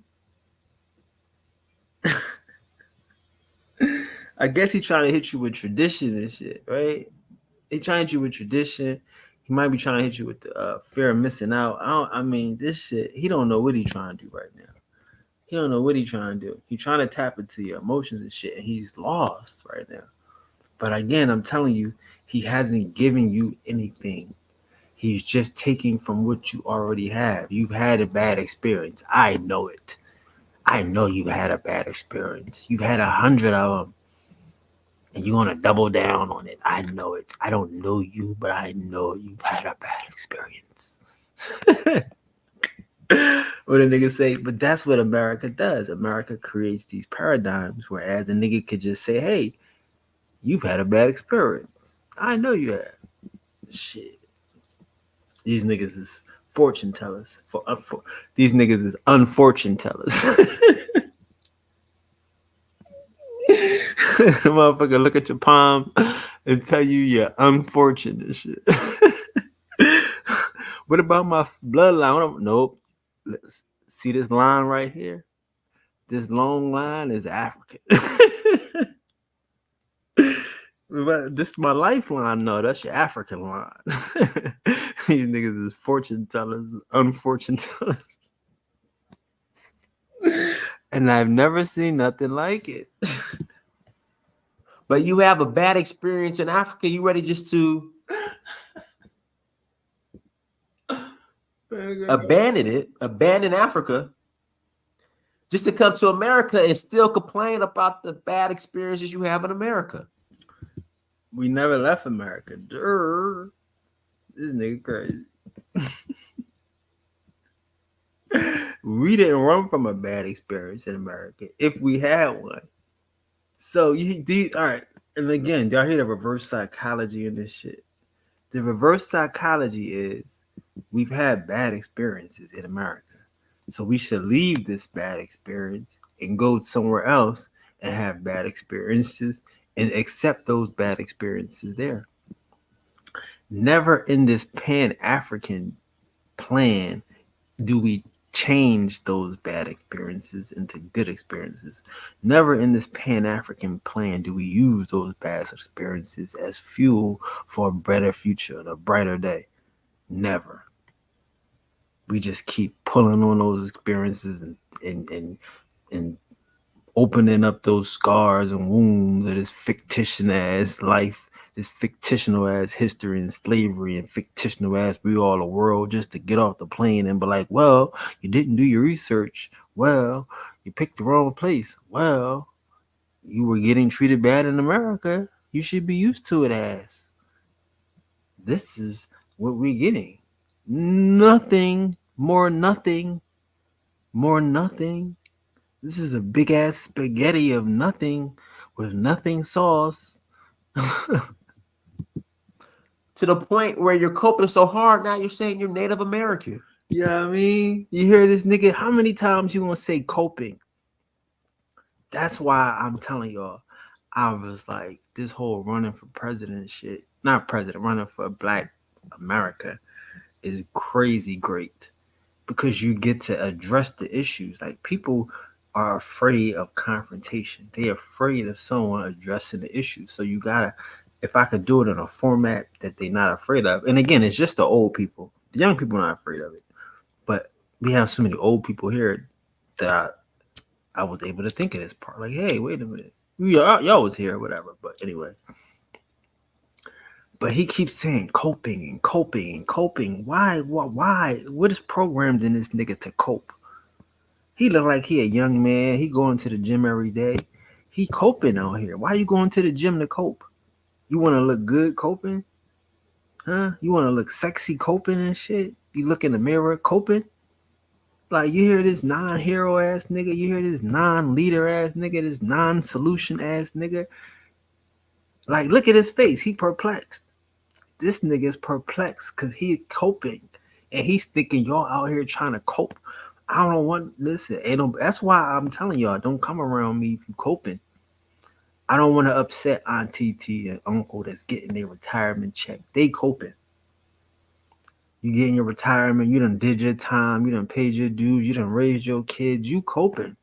guess he trying to hit you with tradition and shit, right? He trying to hit you with tradition. He might be trying to hit you with the fear of missing out. This shit, he don't know what he trying to do right now. He don't know what he trying to do. He trying to tap into your emotions and shit, and he's lost right now. But again, I'm telling you, he hasn't given you anything. He's just taking from what you already have. You've had a bad experience. I know it. I know you had a bad experience. You've had 100 of them. And you're going to double down on it. I know it. I don't know you, but I know you've had a bad experience. What a nigga say, but that's what America does. America creates these paradigms, whereas a nigga could just say, hey, you've had a bad experience. I know you have. Shit. These niggas is fortune tellers. These niggas is unfortune tellers. Motherfucker look at your palm and tell you you're unfortunate shit. What about my bloodline? Nope. Let's see this line right here. This long line is African. This is my lifeline. No, that's your African line. These niggas is fortune tellers, unfortunate tellers. And I've never seen nothing like it. But you have a bad experience in Africa. You ready just to abandon Africa, just to come to America and still complain about the bad experiences you have in America. We never left America. Durr. This nigga crazy. We didn't run from a bad experience in America if we had one. So all right. And again, y'all hear the reverse psychology in this shit. The reverse psychology is we've had bad experiences in America. So we should leave this bad experience and go somewhere else and have bad experiences and accept those bad experiences there. Never in this Pan-African plan do we change those bad experiences into good experiences. Never in this Pan-African plan do we use those bad experiences as fuel for a better future and a brighter day. Never. We just keep pulling on those experiences and opening up those scars and wounds of this fictitious ass life, this fictional ass history and slavery and fictional ass we all the world, just to get off the plane and be like, well, you didn't do your research. Well, you picked the wrong place. Well, you were getting treated bad in America. You should be used to it as. This is what we're getting. Nothing, more nothing. This is a big ass spaghetti of nothing with nothing sauce. To the point where you're coping so hard, now you're saying you're Native American. You know what I mean? You hear this nigga, how many times you gonna say coping? That's why I'm telling y'all, I was like, this whole running for president shit, not president, running for Black America is crazy great because you get to address the issues. Like, people are afraid of confrontation. They're afraid of someone addressing the issues. So you gotta, if I could do it in a format that they're not afraid of, and again, it's just the old people. The young people are not afraid of it. But we have so many old people here that I was able to think of this part. Like, hey, wait a minute. Y'all was here or whatever. But anyway. But he keeps saying coping and coping and coping. Why? What is programmed in this nigga to cope? He look like he a young man. He going to the gym every day. He coping out here. Why you going to the gym to cope? You want to look good coping? Huh? You want to look sexy coping and shit? You look in the mirror coping? Like, you hear this non-hero ass nigga, you hear this non-leader ass nigga, this non-solution ass nigga. Like, look at his face. He perplexed. This nigga is perplexed because he coping. And he's thinking y'all out here trying to cope. I don't want, listen, that's why I'm telling y'all, don't come around me if you coping. I don't want to upset Auntie T and uncle that's getting their retirement check. They coping. You getting your retirement, you done did your time, you done paid your dues, you done raised your kids, you coping.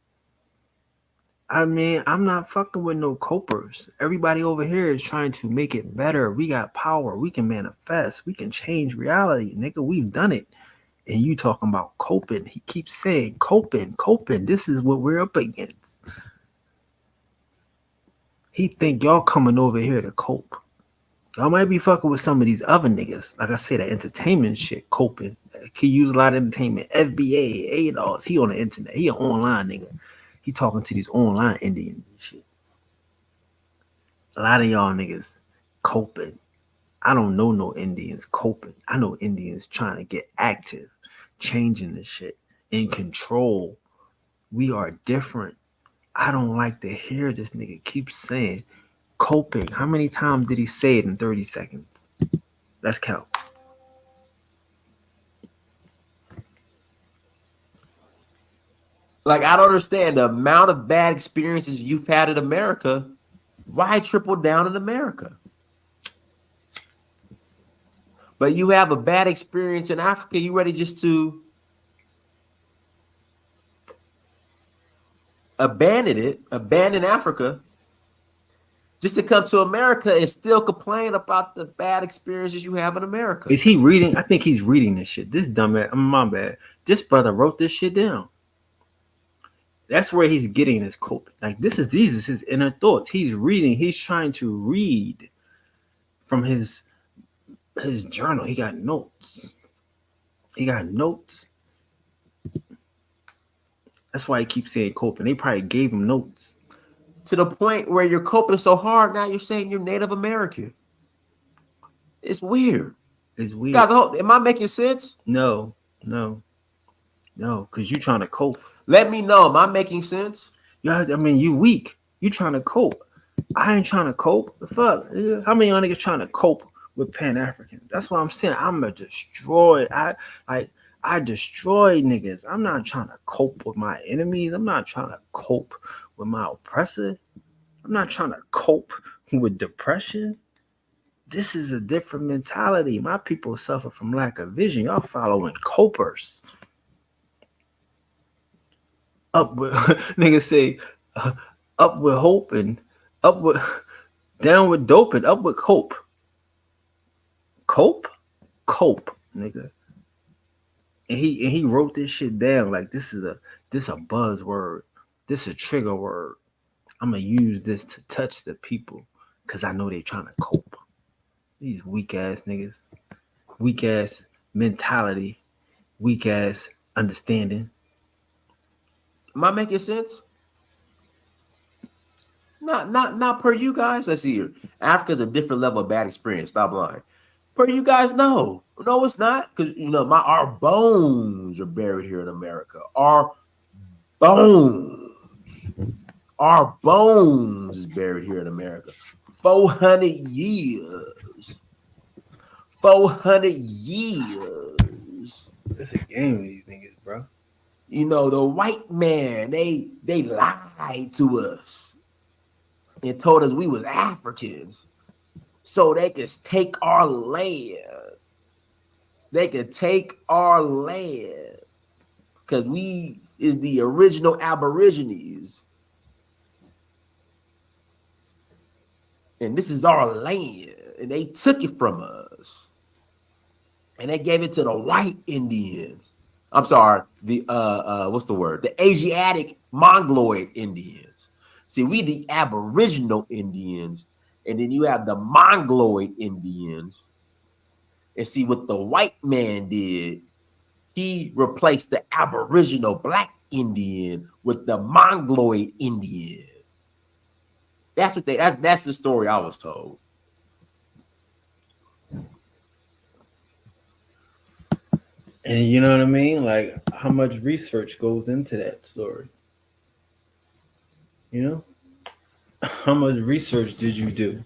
I mean, I'm not fucking with no copers. Everybody over here is trying to make it better. We got power. We can manifest. We can change reality. Nigga, we've done it. And you talking about coping. He keeps saying coping. This is what we're up against. He think y'all coming over here to cope. Y'all might be fucking with some of these other niggas. Like I said, that entertainment shit, coping. He use a lot of entertainment. FBA, ADOS. He on the internet. He an online nigga. He talking to these online Indians and shit. A lot of y'all niggas coping. I don't know no Indians coping. I know Indians trying to get active, changing the shit, in control. We are different. I don't like to hear this nigga keep saying coping. How many times did he say it in 30 seconds? Let's count. Like, I don't understand the amount of bad experiences you've had in America. Why triple down in America? But you have a bad experience in Africa, you ready just to abandon Africa, just to come to America and still complain about the bad experiences you have in America. Is he reading? I think he's reading this shit. This dumbass, my bad. This brother wrote this shit down. That's where he's getting his quote. Like, these is his inner thoughts. He's reading. He's trying to read from his journal. He got notes. That's why he keeps saying coping. They probably gave him notes. To the point where you're coping so hard, now you're saying you're Native American. It's weird. Guys, am I making sense? No, because you're trying to cope. Let me know. Am I making sense? Guys, I mean, you weak. You trying to cope. I ain't trying to cope. The fuck? How many of y'all niggas trying to cope with Pan-African? That's what I'm saying. I'm a destroy. I destroy niggas. I'm not trying to cope with my enemies. I'm not trying to cope with my oppressor. I'm not trying to cope with depression. This is a different mentality. My people suffer from lack of vision. Y'all following copers. Up with niggas say up with hope and down with dope and up with cope. Cope, nigga. And he wrote this shit down like this is a buzzword. This is a trigger word. I'm gonna use this to touch the people because I know they trying to cope. These weak ass niggas, weak ass mentality, weak ass understanding. Am I making sense? Not per you guys. Let's see here. Africa's a different level of bad experience. Stop lying. Per you guys, no, it's not. Because our bones are buried here in America. Bones, our bones is buried here in America. 400 years. 400 years. It's a game with these niggas, bro. The white man, they lied to us and told us we was Africans so they could take our land. They could take our land because we is the original Aborigines. And this is our land. And they took it from us. And they gave it to the white Indians. I'm sorry, the what's the word? The Asiatic Mongoloid Indians. See, we the Aboriginal Indians, and then you have the Mongoloid Indians. And see what the white man did. He replaced the Aboriginal Black Indian with the Mongoloid Indian. That's the story I was told. And you know what I mean? Like, how much research goes into that story? How much research did you do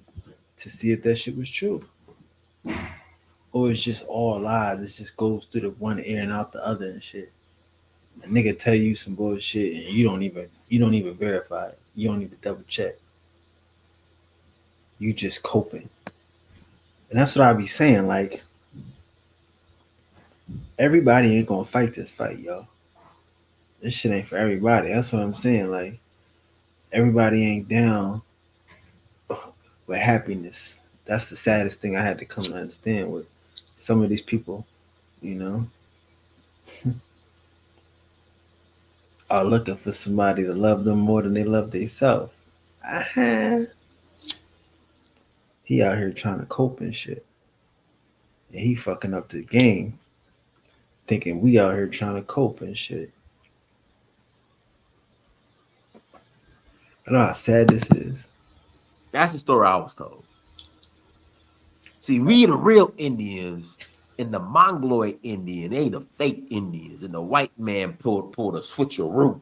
to see if that shit was true? Or it's just all lies. It just goes through the one ear and out the other and shit. A nigga tell you some bullshit and you don't even verify it. You don't even double check. You just coping. And that's what I be saying. Like, everybody ain't gonna fight this fight, yo. This shit ain't for everybody. That's what I'm saying. Like, everybody ain't down with happiness. That's the saddest thing I had to come to understand with some of these people, are looking for somebody to love them more than they love themselves. He out here trying to cope and shit. And he fucking up the game. Thinking we out here trying to cope and shit. I know how sad this is. That's the story I was told. See, we the real Indians and the Mongoloid Indian, they the fake Indians, and the white man pulled a switcheroo.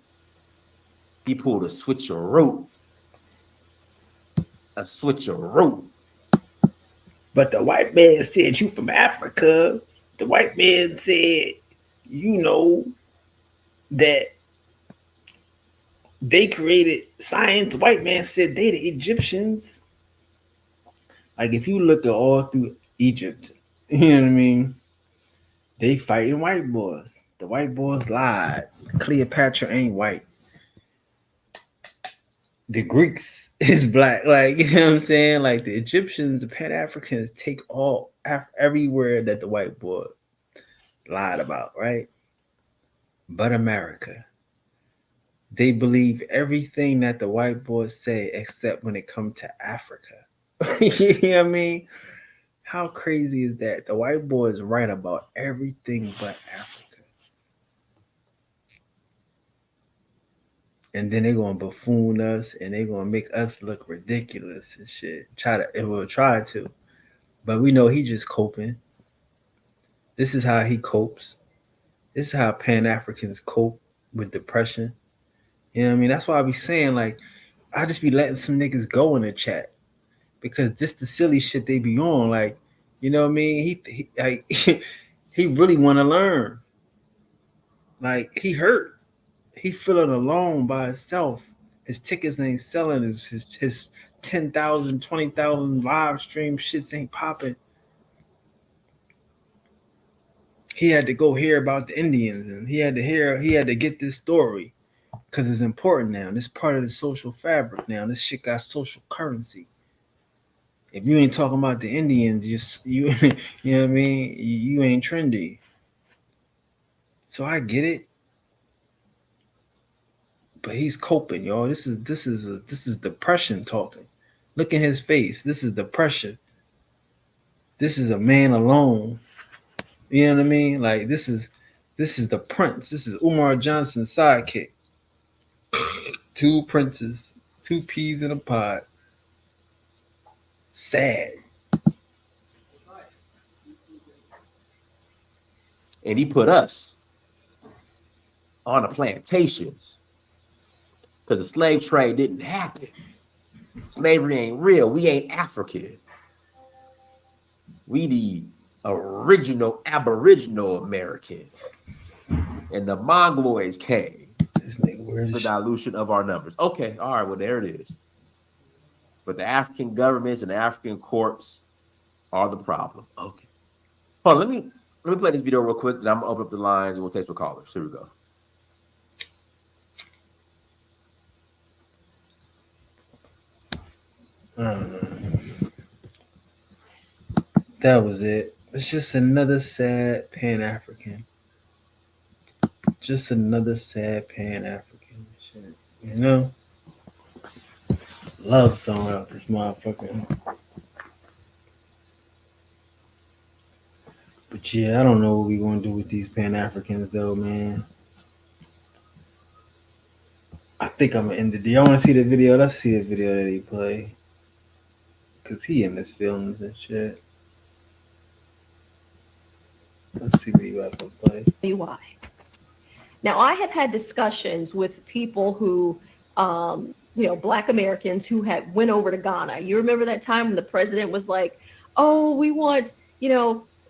He pulled a switcheroo. A switcheroo. But the white man said you from Africa. The white man said, that they created science. The white man said they the Egyptians. Like, if you look at all through Egypt, you know what I mean? They fighting white boys. The white boys lied. Cleopatra ain't white. The Greeks is black. Like, you know what I'm saying? Like, the Egyptians, the Pan-Africans take all everywhere that the white boy lied about, right? But America. They believe everything that the white boys say except when it comes to Africa. You know what I mean? How crazy is that? The white boy is right about everything but Africa. And then they're going to buffoon us and they're going to make us look ridiculous and shit. It will try to. But we know he just coping. This is how he copes. This is how Pan-Africans cope with depression. You know what I mean? That's why I be saying, like, I just be letting some niggas go in the chat. Because this the silly shit they be on. Like, you know what I mean? He really want to learn. Like, he hurt. He feeling alone by himself. His tickets ain't selling. His 10,000, 20,000 live stream shits ain't popping. He had to go hear about the Indians, and he had to get this story because it's important now. This part of the social fabric now. This shit got social currency. If you ain't talking about the Indians, you know what I mean? You ain't trendy. So I get it. But he's coping, y'all. This is depression talking. Look at his face. This is depression. This is a man alone. You know what I mean? Like, this is the prince. This is Umar Johnson's sidekick. Two princes, two peas in a pod. Sad. And he put us on the plantations because the slave trade didn't happen. Slavery ain't real. We ain't African. We the original Aboriginal Americans. And the Mongoloids came. This nigga weird The as shit. dilution of our numbers. Okay, all right, well, there it is. But the African governments and the African courts are the problem. Okay. Hold on, let me play this video real quick, and I'm gonna open up the lines and we'll take some callers. Here we go. That was it. It's just another sad Pan-African. Just another sad Pan-African shit. You know? Love song out this motherfucker. But yeah, I don't know what we gonna do with these Pan-Africans though, man. I think I'm gonna end it. Do y'all wanna see the video? Let's see the video that he play. Cause he in his feelings and shit. Let's see what he about to play. Why. Now, I have had discussions with people who, Black Americans who had went over to Ghana. You remember that time when the president was like, oh, we want,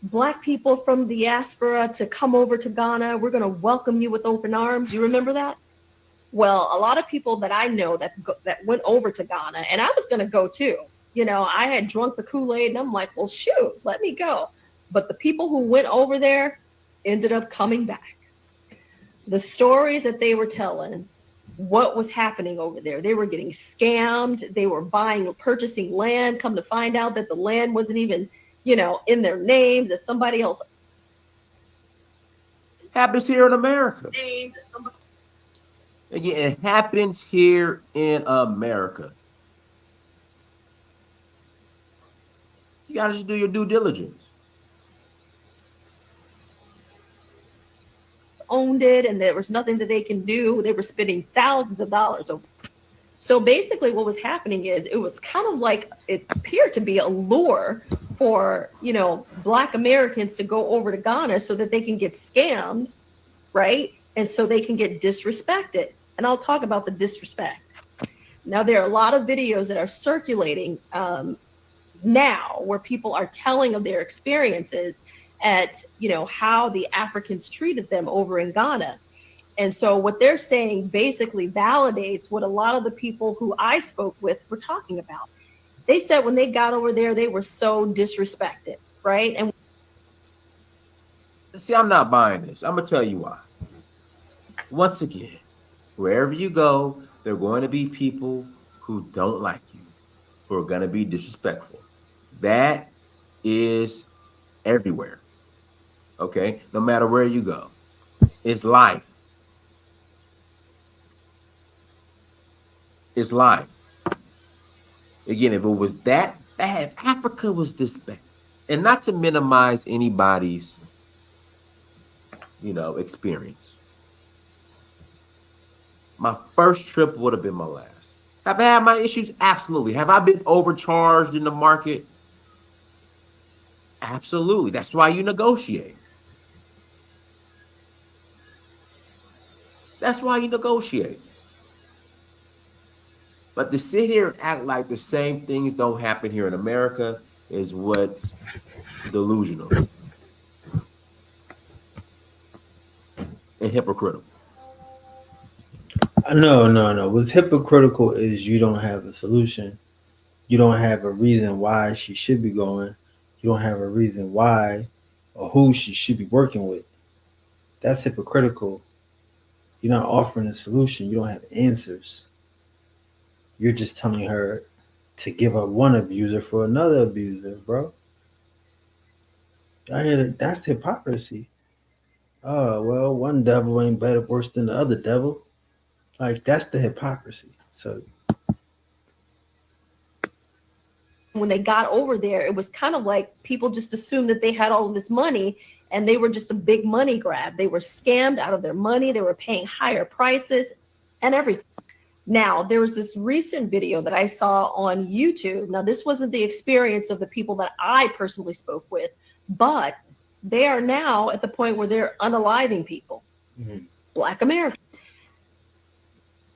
Black people from the diaspora to come over to Ghana. We're going to welcome you with open arms. You remember that? Well, a lot of people that I know that went over to Ghana, and I was going to go too. I had drunk the Kool-Aid and I'm like, well, shoot, let me go. But the people who went over there ended up coming back. The stories that they were telling, what was happening over there, they were getting scammed. They were purchasing land. Come to find out that the land wasn't even, in their names, that somebody else. Happens here in America. Again, it happens here in America. You gotta just do your due diligence. Owned it, and there was nothing that they can do. They were spending thousands of dollars over. So basically what was happening is it was kind of like, it appeared to be a lure for, Black Americans to go over to Ghana so that they can get scammed, right? And so they can get disrespected. And I'll talk about the disrespect. Now, there are a lot of videos that are circulating now where people are telling of their experiences at, how the Africans treated them over in Ghana. And so what they're saying basically validates what a lot of the people who I spoke with were talking about. They said when they got over there, they were so disrespected, right? And see, I'm not buying this. I'm gonna tell you why. Once again, wherever you go, there are going to be people who don't like you, who are going to be disrespectful. That is everywhere. Okay? No matter where you go. It's life. It's life. Again, if it was that bad, if Africa was this bad, and not to minimize anybody's, experience. My first trip would have been my last. Have I had my issues? Absolutely. Have I been overcharged in the market? Absolutely. That's why you negotiate. That's why you negotiate. But to sit here and act like the same things don't happen here in America is what's delusional and hypocritical. No. What's hypocritical is you don't have a solution. You don't have a reason why she should be going. You don't have a reason why or who she should be working with. That's hypocritical. You're not offering a solution. You don't have answers. You're just telling her to give up one abuser for another abuser, bro. That's hypocrisy. Oh, well, one devil ain't worse than the other devil. Like, that's the hypocrisy. So when they got over there, it was kind of like people just assumed that they had all of this money and they were just a big money grab. They were scammed out of their money. They were paying higher prices and everything. Now, there was this recent video that I saw on YouTube. Now, this wasn't the experience of the people that I personally spoke with, but they are now at the point where they're unaliving people, Black Americans.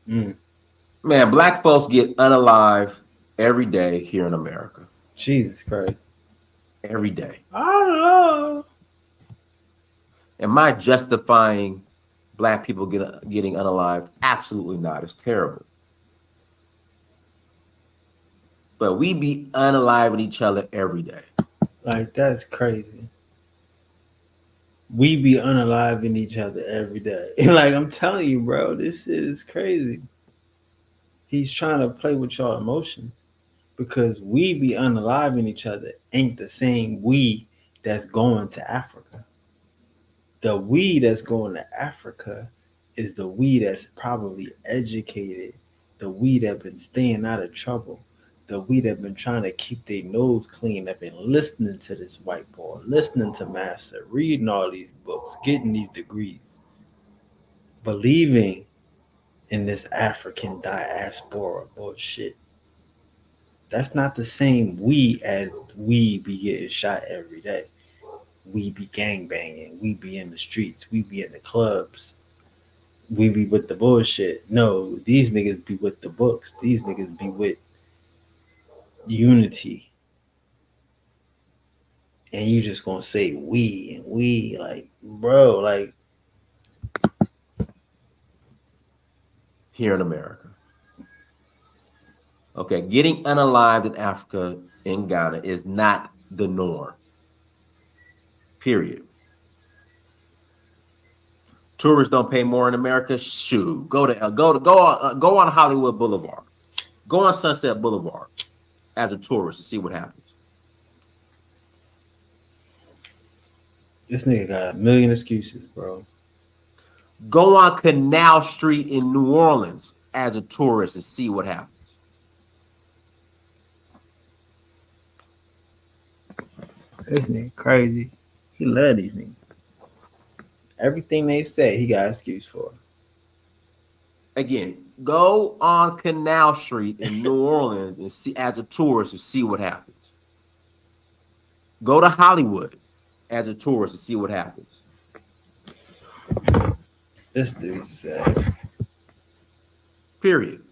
Man, black folks get unalive every day here in America. Jesus Christ. Every day. Oh, Am I justifying black people getting unalived? Absolutely not. It's terrible. But we be unaliving each other every day. like that's crazy. We be unaliving each other every day. Like I'm telling you, bro, this shit is crazy. He's trying to play with your emotions because we be unaliving each other ain't the same we that's going to Africa. The we that's going to Africa is the we that's probably educated, the we that been staying out of trouble, the we that been trying to keep their nose clean, that been listening to this white boy, listening to Master, reading all these books, getting these degrees, believing in this African diaspora bullshit. That's not the same we as we be getting shot every day. We be gang banging. We be in the streets. We be in the clubs. We be with the bullshit. No, these niggas be with the books. These niggas be with unity. And you just gonna say we and we, like, bro, like. Here in America. Okay, getting unalived in Africa, in Ghana, is not the norm. Period. Tourists don't pay more in America. Shoot, go on Hollywood Boulevard, go on Sunset Boulevard as a tourist to see what happens. This nigga got a million excuses, bro. Go on Canal Street in New Orleans as a tourist and see what happens. This nigga crazy. He love these niggas. Everything they say, he got an excuse for. Again, go on Canal Street in New Orleans and see as a tourist and see what happens. Go to Hollywood as a tourist and see what happens. This dude said. Period.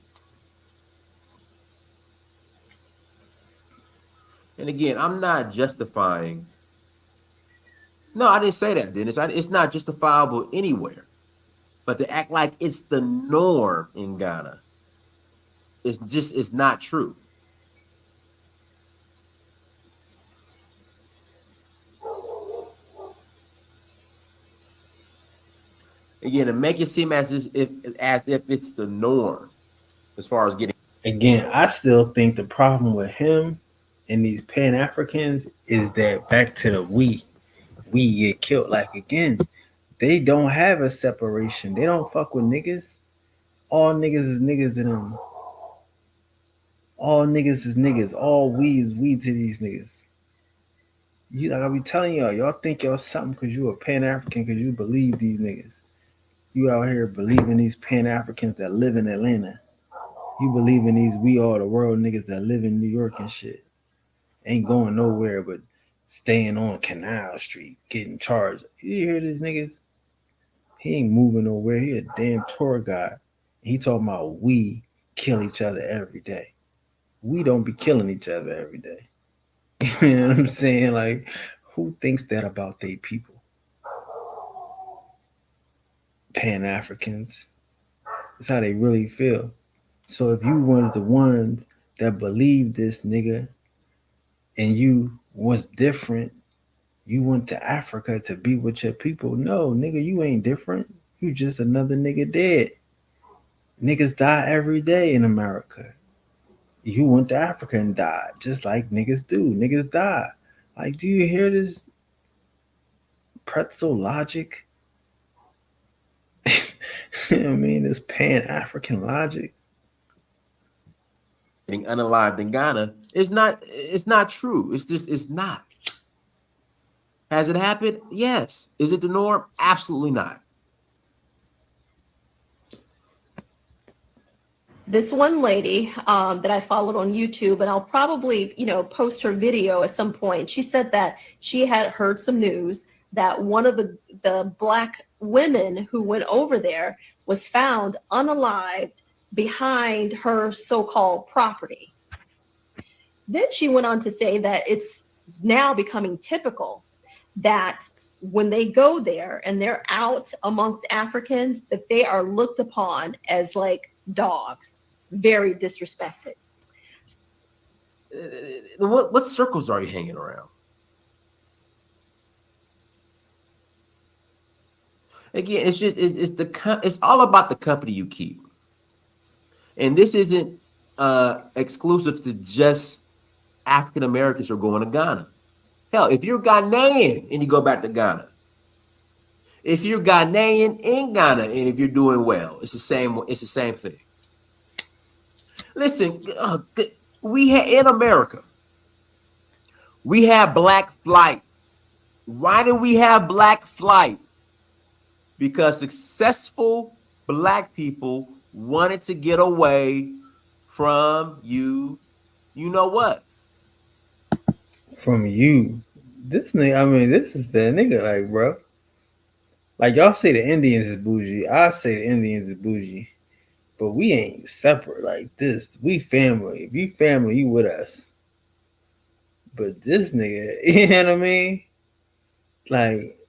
And again, I'm not justifying. No, I didn't say that, Dennis. It's not justifiable anywhere. But to act like it's the norm in Ghana, it's not true. Again, to make it seem as if it's the norm as far as getting. Again, I still think the problem with him and these Pan-Africans is that back to the we get killed. Like, again, they don't have a separation. They don't fuck with niggas. All niggas is niggas to them. All niggas is niggas. All we is we to these niggas. You, like I be telling y'all think y'all something because you a Pan-African because you believe these niggas. You out here believing these Pan-Africans that live in Atlanta. You believe in these we all the world niggas that live in New York and shit. Ain't going nowhere but staying on Canal Street, getting charged. You hear these niggas? He ain't moving nowhere. He a damn tour guide. He talking about we kill each other every day. We don't be killing each other every day. You know what I'm saying? Like, who thinks that about their people? Pan-Africans. That's how they really feel. So if you was the ones that believed this nigga and you was different, you went to Africa to be with your people. No, nigga, you ain't different. You just another nigga dead. Niggas die every day in America. You went to Africa and died, just like niggas do. Niggas die. Like, do you hear this pretzel logic? You know what I mean? This Pan-African logic. Getting unalived in Ghana it's not true. It's not. Has it happened? Yes. Is it the norm? Absolutely not. this one lady that I followed on YouTube, and I'll probably, post her video at some point. She said that she had heard some news that one of the Black women who went over there was found unalived behind her so-called property. Then she went on to say that it's now becoming typical that when they go there and they're out amongst Africans, that they are looked upon as like dogs, very disrespected. What circles are you hanging around? Again, it's all about the company you keep, and this isn't exclusive to just African Americans who are going to Ghana. Hell, if you're Ghanaian and you go back to Ghana, if you're Ghanaian in Ghana and if you're doing well, it's the same. It's the same thing. Listen, in America, we have black flight. Why do we have black flight? Because successful black people wanted to get away from you know what? From you. This nigga, I mean, this is the nigga, like, bro. Like, y'all say the Indians is bougie. I say the Indians is bougie. But we ain't separate like this. We family. If you family, you with us. But this nigga, you know what I mean? Like,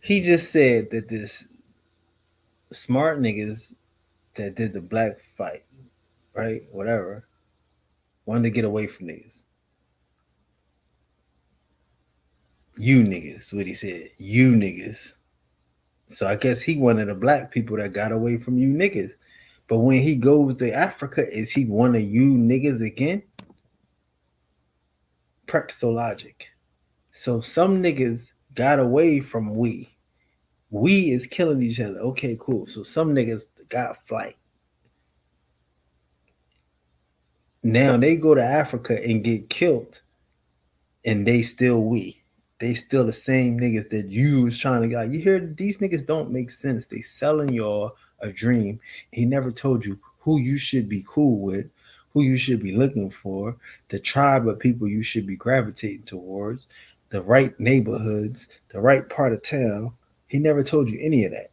he just said that this smart niggas that did the black fight, right? Whatever, wanted to get away from niggas. You niggas, what he said. You niggas. So I guess he one of the black people that got away from you niggas. But when he goes to Africa, is he one of you niggas again? Practical logic. So some niggas got away from we. We is killing each other. Okay, cool. So some niggas got flight. Now they go to Africa and get killed. And they still we. They still the same niggas that you was trying to get. You hear these niggas don't make sense. They selling y'all a dream. He never told you who you should be cool with, who you should be looking for, the tribe of people you should be gravitating towards, the right neighborhoods, the right part of town. He never told you any of that.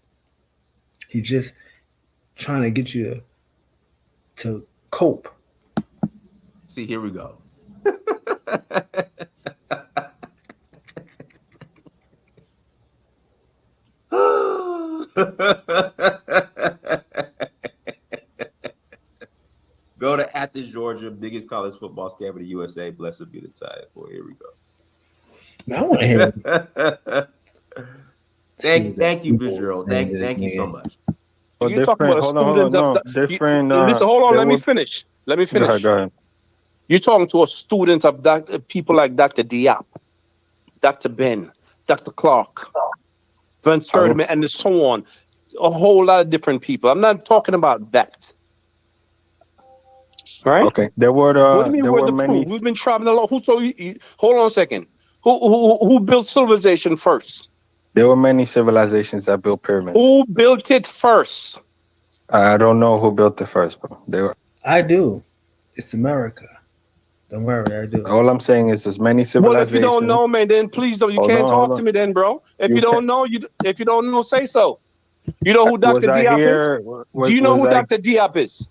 He just trying to get you to cope. See, here we go. Go to Athens, Georgia, biggest college football scam in the USA. Blessed be the tide. Boy, here we go. I want to hear. Thank you, Visual. Thank you so much. You talking about students listen, hold on. Let me finish. Go ahead. You're talking to a student of people like Dr. Diop, Dr. Ben, Dr. Clark, Van Sertima, and so on. A whole lot of different people. I'm not talking about that. Right? Okay. There were many. We've been traveling along. Hold on a second. Who built civilization first? There were many civilizations that built pyramids. Who built it first? I don't know who built it first, bro. I do. It's America. Don't worry, I do. All I'm saying is there's many civilizations. Well, if you don't know, man, then please don't. You can't talk to me then, bro. If you don't know, say so. You know who Dr. Diop is? Do you know who Dr. Diop is?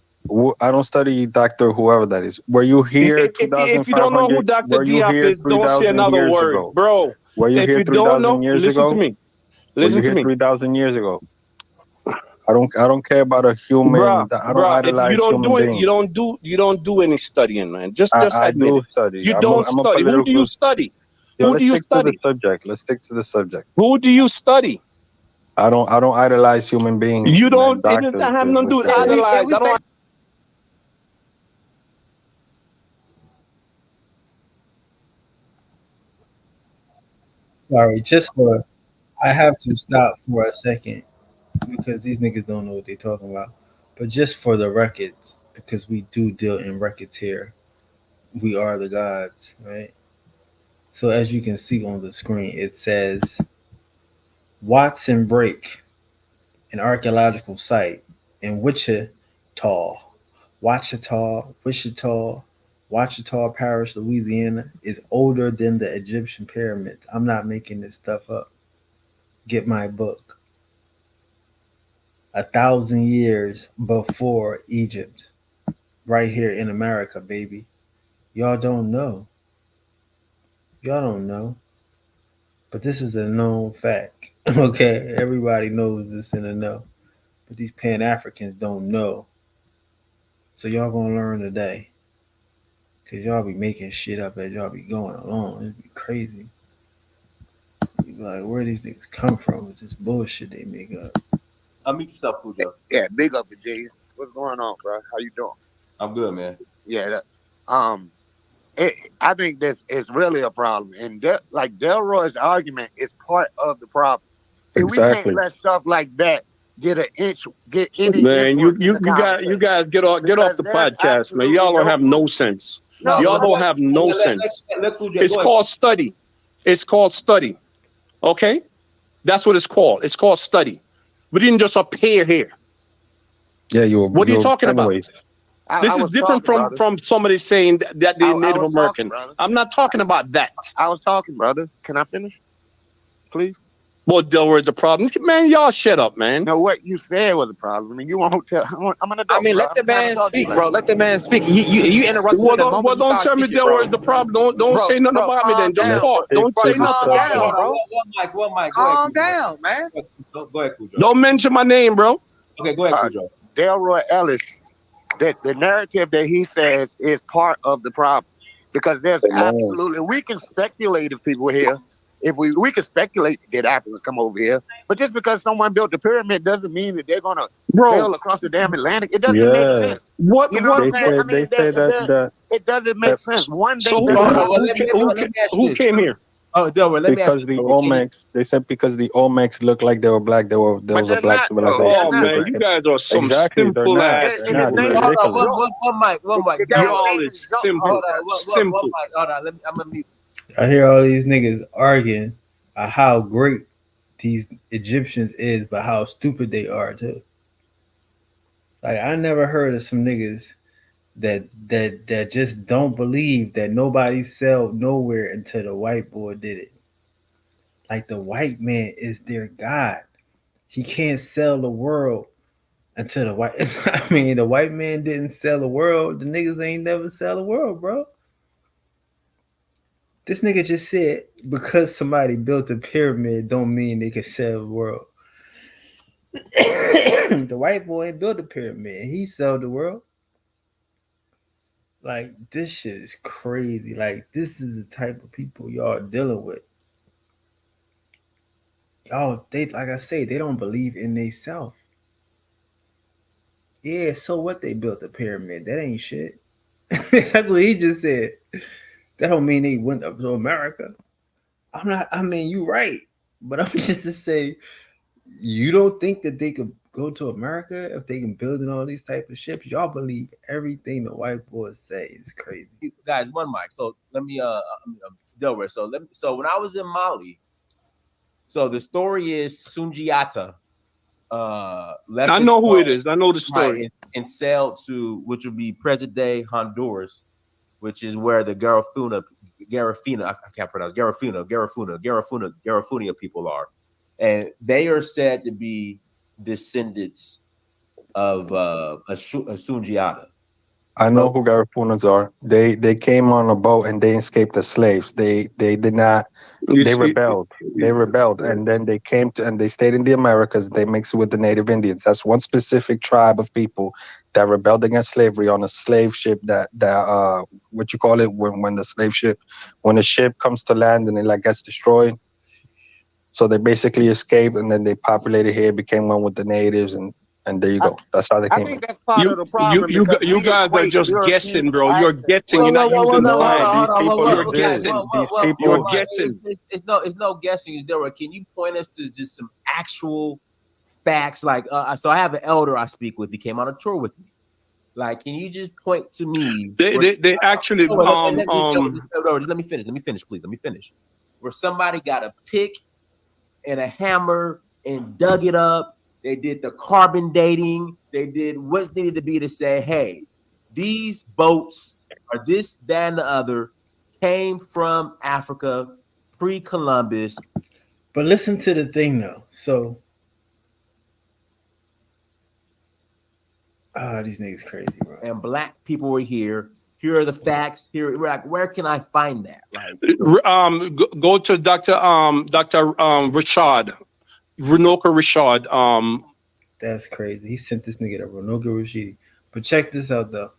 I don't study Dr. whoever that is. Were you here? If you don't know who Dr. Diop is, don't say another word, bro. Were you here 3,000 years ago? Listen to me. Listen to me. 3,000 years ago. I don't care about a human. I don't idolize human beings. You don't do any studying, man. Just I admit do it. study. You don't study. Who do you study? Who do you study? Let's stick to the subject. Who do you study? I don't idolize human beings. You don't. It doesn't have nothing to do with idolize. Sorry, I have to stop for a second because these niggas don't know what they're talking about. But just for the records, because we do deal in records here, we are the gods, right? So as you can see on the screen, it says Watson Break, an archaeological site in Wichita, Wichita Parish, Louisiana, is older than the Egyptian pyramids. I'm not making this stuff up. Get my book. 1,000 years before Egypt, right here in America, baby. Y'all don't know. But this is a known fact. Okay, everybody knows this in the know. But these Pan-Africans don't know. So y'all gonna learn today. Cause y'all be making shit up as y'all be going along. It'd be crazy. You be like, where these niggas come from? It's just bullshit they make up. Unmute yourself, Cujo. Yeah, big up to Jay. What's going on, bro? How you doing? I'm good, man. Yeah, I think this is really a problem, and like Delroy's argument is part of the problem. See, we can't let stuff like that get any. Man, you guys get off the podcast, man. Y'all don't have no sense. Y'all don't have no sense. It's called study. It's called study. Okay, that's what it's called. It's called study. We didn't just appear here. Yeah, what are you talking about? This is different from somebody saying that they're Native American. I'm not talking about that. I was talking, brother. Can I finish, please? Well, Delroy's the problem. Man, y'all shut up, man. No, what you said was a problem. I mean, you won't tell. I'm an adult. I mean, let the man speak, bro. Let the man speak. You interrupt me. Well, don't tell me Delroy's the problem. Don't say nothing about me then. Just talk. Don't say nothing about me. One mic. Calm down, man. Go ahead, Cujo. Don't mention my name, bro. Okay, go ahead, Cujo. Delroy Ellis, that the narrative that he says is part of the problem, because there's absolutely, we can speculate if people here. If we can speculate that Africans come over here, but just because someone built the pyramid doesn't mean that they're gonna sail across the damn Atlantic. It doesn't make sense. What? You know what I'm saying? I mean, it doesn't make sense. One day. So who came here? Oh, Delroy, let me ask you. Because the Olmecs, they said because the Olmecs looked like they were black, there was a black civilization. Oh man, you guys are some simple ass. One mic. Y'all is simple. Simple. Hold on. I'm gonna mute. I hear all these niggas arguing how great these Egyptians is, but how stupid they are too. Like, I never heard of some niggas that just don't believe that nobody sailed nowhere until the white boy did it. Like, the white man is their God. He can't sell the world until the white man didn't sell the world. The niggas ain't never sell the world, bro. This nigga just said because somebody built a pyramid don't mean they can sell the world. The white boy built a pyramid. He sold the world. Like, this shit is crazy. Like, this is the type of people y'all are dealing with. Y'all, like I say, they don't believe in themselves. Yeah, so what they built a pyramid? That ain't shit. That's what he just said. That don't mean they went up to America. You right. But I'm just to say, you don't think that they could go to America if they can build in all these type of ships? Y'all believe everything the white boys say is crazy. Guys, one mic. So let me Delroy. So when I was in Mali, so the story is Sundiata left. I know who it is. I know the story. And sailed to, which would be present day Honduras, which is where the Garifuna, I can't pronounce Garifuna people are. And they are said to be descendants of Sundiata. I know who Garifunas are. They came on a boat and they escaped as slaves. They did not. They rebelled. They rebelled, and then they came to and they stayed in the Americas. They mixed with the Native Indians. That's one specific tribe of people that rebelled against slavery on a slave ship. That what you call it when the ship comes to land and it gets destroyed. So they basically escaped, and then they populated here, became one with the natives, and there you go. That's how they came. I think that's part of the problem. You guys are just guessing, bro. You're guessing. You're not using science. You're guessing. You're guessing. It's no guessing. Delroy, can you point us to just some actual facts? Like, so I have an elder I speak with. He came on a tour with me. Like, can you just point to me? They actually. Let me finish, please. Let me finish. Where somebody got a pick and a hammer and dug it up. They did the carbon dating. They did what needed to be to say, hey, these boats or this, that, and the other came from Africa pre-Columbus. But listen to the thing though. So these niggas crazy, bro. And black people were here. Here are the facts. Here, like, where can I find that? Like, go to Dr. Rashad, Runoka Rashad. That's crazy. He sent this nigga to Runoka Rashidi. But check this out though.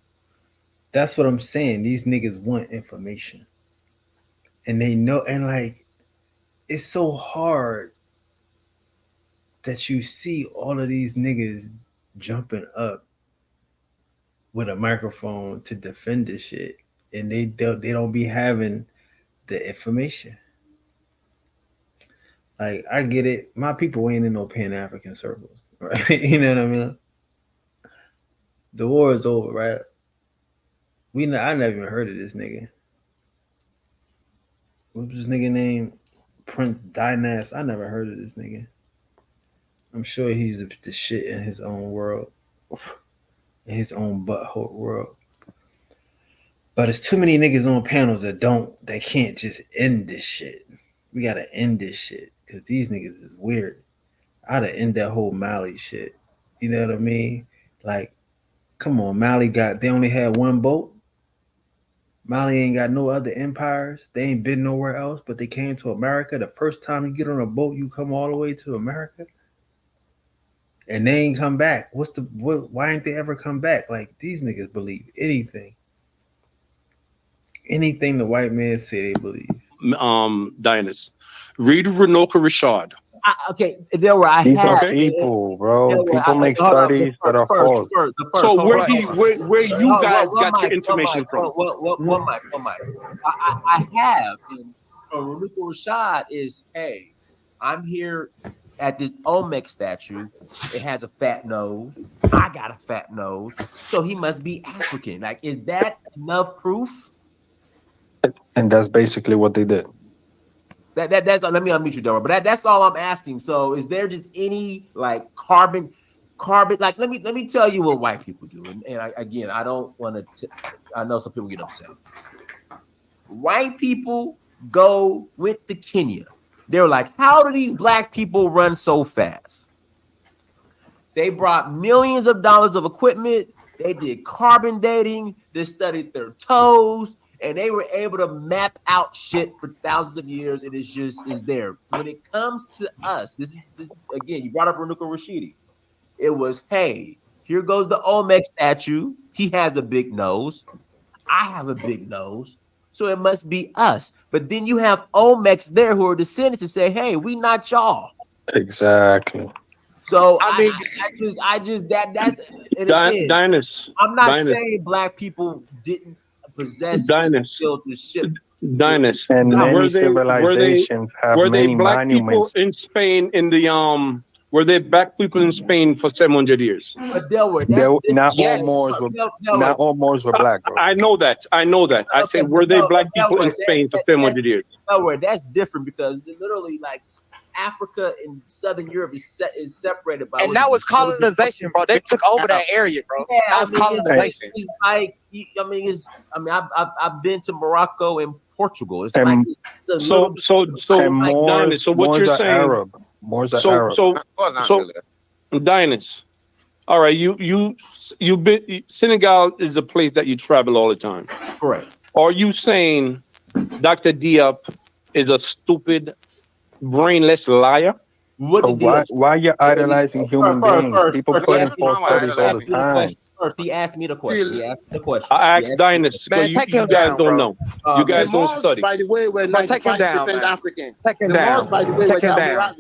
That's what I'm saying. These niggas want information. And they know, and like, it's so hard that you see all of these niggas jumping up with a microphone to defend this shit, and they don't be having the information. Like, I get it. My people ain't in no Pan-African circles, right? You know what I mean? The war is over, right? I never even heard of this nigga. What was this nigga name? Prince Dynas. I never heard of this nigga. I'm sure he's the shit in his own world. In his own butthole world. But it's too many niggas on panels that can't just end this shit. We gotta end this shit. Cause these niggas is weird. I'd have end that whole Mali shit. You know what I mean? Like, come on, Mali they only had one boat. Mali ain't got no other empires. They ain't been nowhere else, but they came to America. The first time you get on a boat, you come all the way to America. And they ain't come back. Why ain't they ever come back? Like, these niggas believe anything. Anything the white man say they believe. Dynas. Read Runoka Rashad. Okay, there were These are people, bro. People make studies that are false. So where you guys got your information from? One mic. I have from Runoka Rashad is, hey, I'm here at this Olmec statue. It has a fat nose. I got a fat nose, so he must be African. Like, is that enough proof? And that's basically what they did. That's let me unmute you, Delroy. But that's all I'm asking. So, is there just any like carbon? Like, let me tell you what white people do. And I don't want to. I know some people get upset. White people went to Kenya. They were like, how do these black people run so fast? They brought millions of dollars of equipment. They did carbon dating. They studied their toes. And they were able to map out shit for thousands of years. And is there. When it comes to us, this again, you brought up Runoka Rashidi. It was, hey, here goes the Olmec statue. He has a big nose. I have a big nose. So it must be us. But then you have Olmecs there who are descendants to say, hey, we not y'all. Exactly. So I just that's Dynas. I'm not saying black people didn't possess the ship. Dynas. And many civilizations have many black monuments. People in Spain in the were they black people in Spain for 700 years? But not all Moors were black, bro. I know that. I said, were they black people in Spain for 700 years? That's different because literally, like, Africa and Southern Europe is separated by. And that was colonization, bro. They took over that area, bro. Yeah, that was colonization. It's like, I've been to Morocco and Portugal. It's and like so what you're saying? Arab. Moors are Arab. So Dynas. All right, you've been. Senegal is a place that you travel all the time. Correct. Are you saying Dr. Diop is a stupid, brainless liar? Why you're idolizing human beings? People put in false studies all the time. First, he asked me the question. I asked Dynas. Man, take him guys down, don't bro. know. You guys don't study. By the way, we're 95% African. Take him the down. Moors, by the way, Take were him down.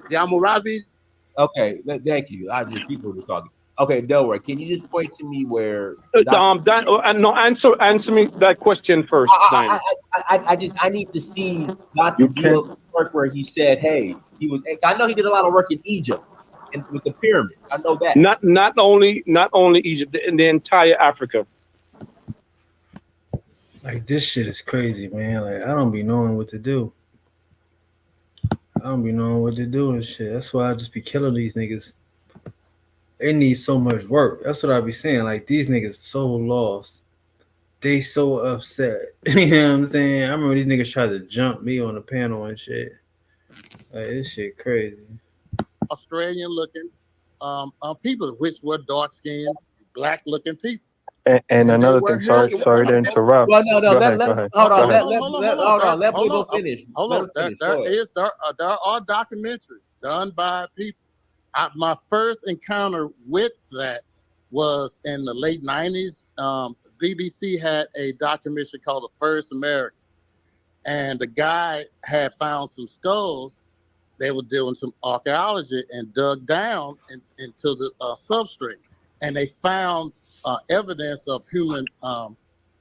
The Almoravids. Okay, thank you. People were talking. Okay, Delroy, can you just point to me where? Answer me that question first, Dynas. I need to see Dr. Diop's work where he said, hey, he was. I know he did a lot of work in Egypt and with the pyramid. I know that. Not only Egypt, in the entire Africa. Like, this shit is crazy, man. Like, I don't be knowing what to do. I don't be knowing what to do and shit. That's why I just be killing these niggas. They need so much work. That's what I be saying. Like these niggas so lost. They so upset. You know what I'm saying? I remember these niggas tried to jump me on the panel and shit. Like this shit crazy. Australian looking people, which were dark skinned, black looking people. And another thing, sorry to interrupt. Well, no, Go let ahead. hold on, let me hold finish. Hold on, there are documentaries done by people. My first encounter with that was in the late 90s. BBC had a documentary called The First Americans, and the guy had found some skulls. They were doing some archaeology and dug down into the substrate, and they found evidence of human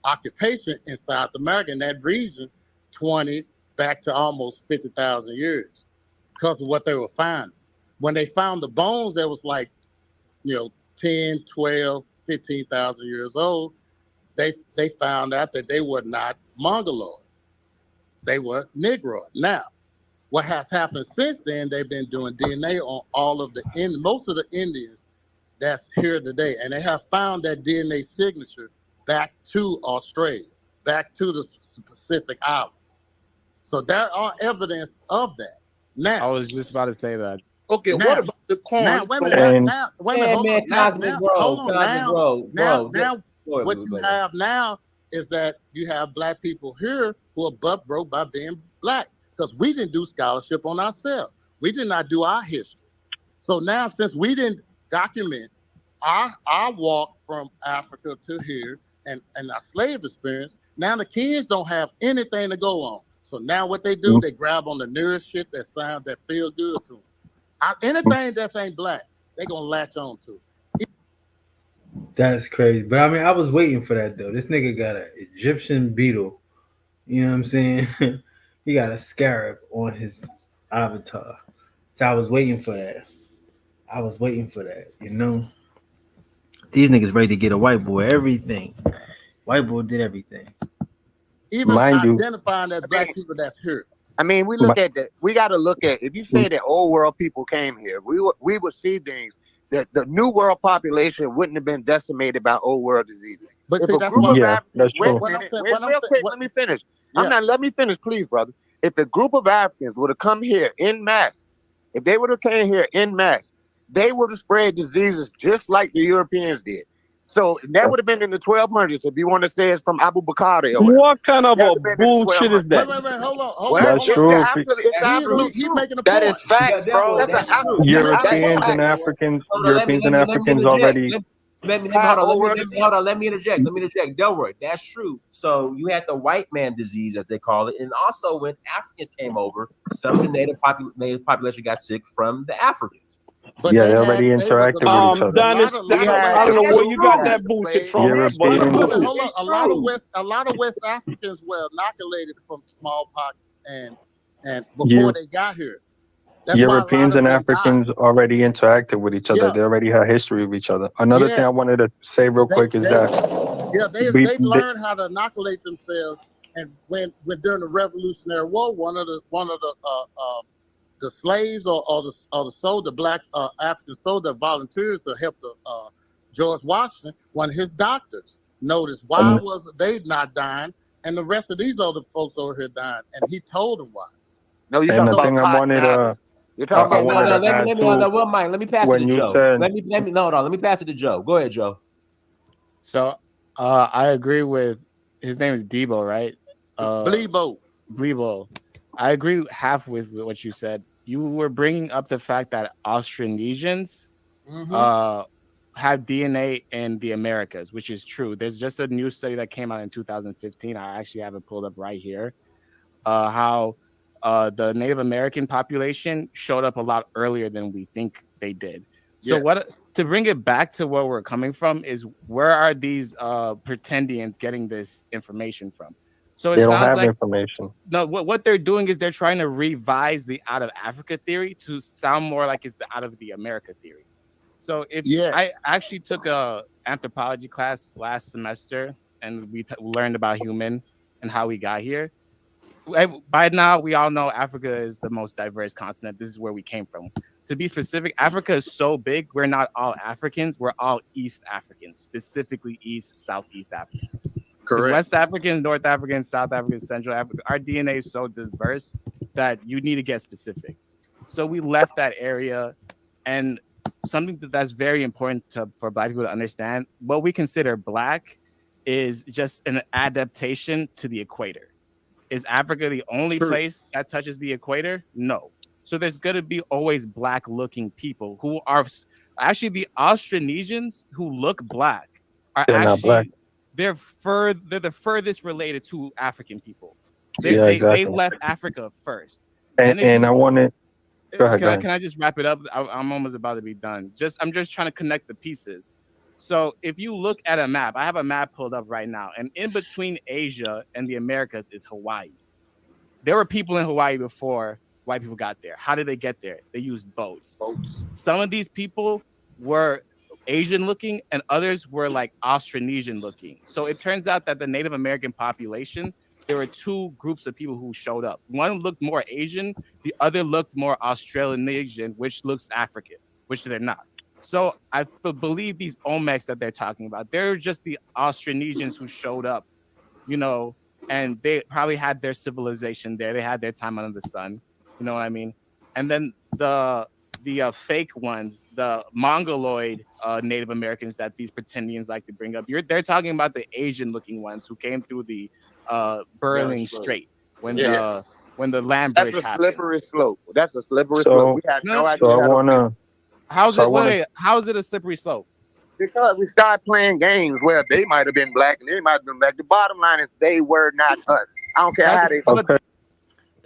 occupation in South America in that region 20 back to almost 50,000 years because of what they were finding. When they found the bones, that was like, 10, 12, 15,000 years old. They found out that they were not Mongoloid. They were Negroid. Now, what has happened since then, they've been doing DNA on most of the Indians that's here today. And they have found that DNA signature back to Australia, back to the Pacific Islands. So there are evidence of that. Now, I was just about to say that. Okay, now, what about the corn? Now, wait a minute, what you have now is that you have black people here who are butt broke by being black because we didn't do scholarship on ourselves. We did not do our history. So now, since we didn't document our walk from Africa to here and our slave experience, now the kids don't have anything to go on. So now what they do, they grab on the nearest shit that sounds, that feel good to them. Anything that ain't black, they gonna latch on to. That's crazy. But I mean, I was waiting for that though. This nigga got an Egyptian beetle. You know what I'm saying? He got a scarab on his avatar. So I was waiting for that. These niggas ready to get a white boy everything. White boy did everything. Even identifying that black people that's here. I mean, we got to look at, if you say that old world people came here, we would see things that the new world population wouldn't have been decimated by old world diseases. But if a group of Africans, let me finish. Yeah. Let me finish, please, brother. If a group of Africans would have come here en masse, if they would have came here en masse, they would have spread diseases just like the Europeans did. So that would have been in the 1200s if you want to say it's from Abu Bakr. What kind of a bullshit is that? Wait, hold on. That's true. He's making a point. That is facts, bro. Europeans and Africans already. Let me interject. Delroy, that's true. So you had the white man disease, as they call it, and also when Africans came over, some of the native population got sick from the Africans. But they already interacted with each other. I don't know where you got that bullshit from. Hold on. A lot of West Africans were inoculated from smallpox and before they got here. That's Europeans and Africans already interacted with each other. They already had history with each other. Another thing I wanted to say real quick is that they learned how to inoculate themselves. And when during the Revolutionary War, one of the slaves or the soldier, black African soldier volunteers to help George Washington, one of his doctors noticed why was they not dying and the rest of these other folks over here dying, and he told them why. No, you're talking about let me pass it to Joe. Let me pass it to Joe. Go ahead, Joe. So I agree with his name is Debo, right? Blebo. I agree half with what you said. You were bringing up the fact that Austronesians have DNA in the Americas, which is true. There's just a new study that came out in 2015. I actually have it pulled up right here. How the Native American population showed up a lot earlier than we think they did. So to bring it back to where we're coming from is, where are these pretendians getting this information from? So it they don't sounds have like information. No, what they're doing is they're trying to revise the out of Africa theory to sound more like it's the out of the America theory. So I actually took a anthropology class last semester, and we learned about human and how we got here. by now we all know Africa is the most diverse continent. This is where we came from. To be specific, Africa is so big, we're not all Africans, we're all East Africans, specifically East, Southeast Africans. Correct. West Africans, North Africans, South Africans, Central Africa, our DNA is so diverse that you need to get specific. So we left that area, and something that's very important for Black people to understand, what we consider Black is just an adaptation to the equator. Is Africa the only place that touches the equator? No. So there's going to be always Black looking people who are actually the Austronesians who look Black are They're actually not Black. They're the furthest related to African people. Exactly. They left Africa first. And I wanted. Go ahead. Can I just wrap it up? I'm almost about to be done. I'm just trying to connect the pieces. So if you look at a map, I have a map pulled up right now, and in between Asia and the Americas is Hawaii. There were people in Hawaii before white people got there. How did they get there? They used boats. Some of these people were Asian looking and others were like Austronesian looking. So it turns out that the Native American population, there were two groups of people who showed up. One looked more Asian, the other looked more Australasian, which looks African, which they're not. So I believe these Olmecs that they're talking about, they're just the Austronesians who showed up, and they probably had their civilization there. They had their time under the sun, you know what I mean? And then the fake ones, the Mongoloid Native Americans that these pretendians like to bring up, they're talking about the Asian-looking ones who came through the Bering Strait when the land bridge happened. That's a slippery slope. We had no idea. So I wanna. How's it a slippery slope? Because we started playing games where they might have been Black and they might have been Black. The bottom line is they were not us. I don't care how they. Okay.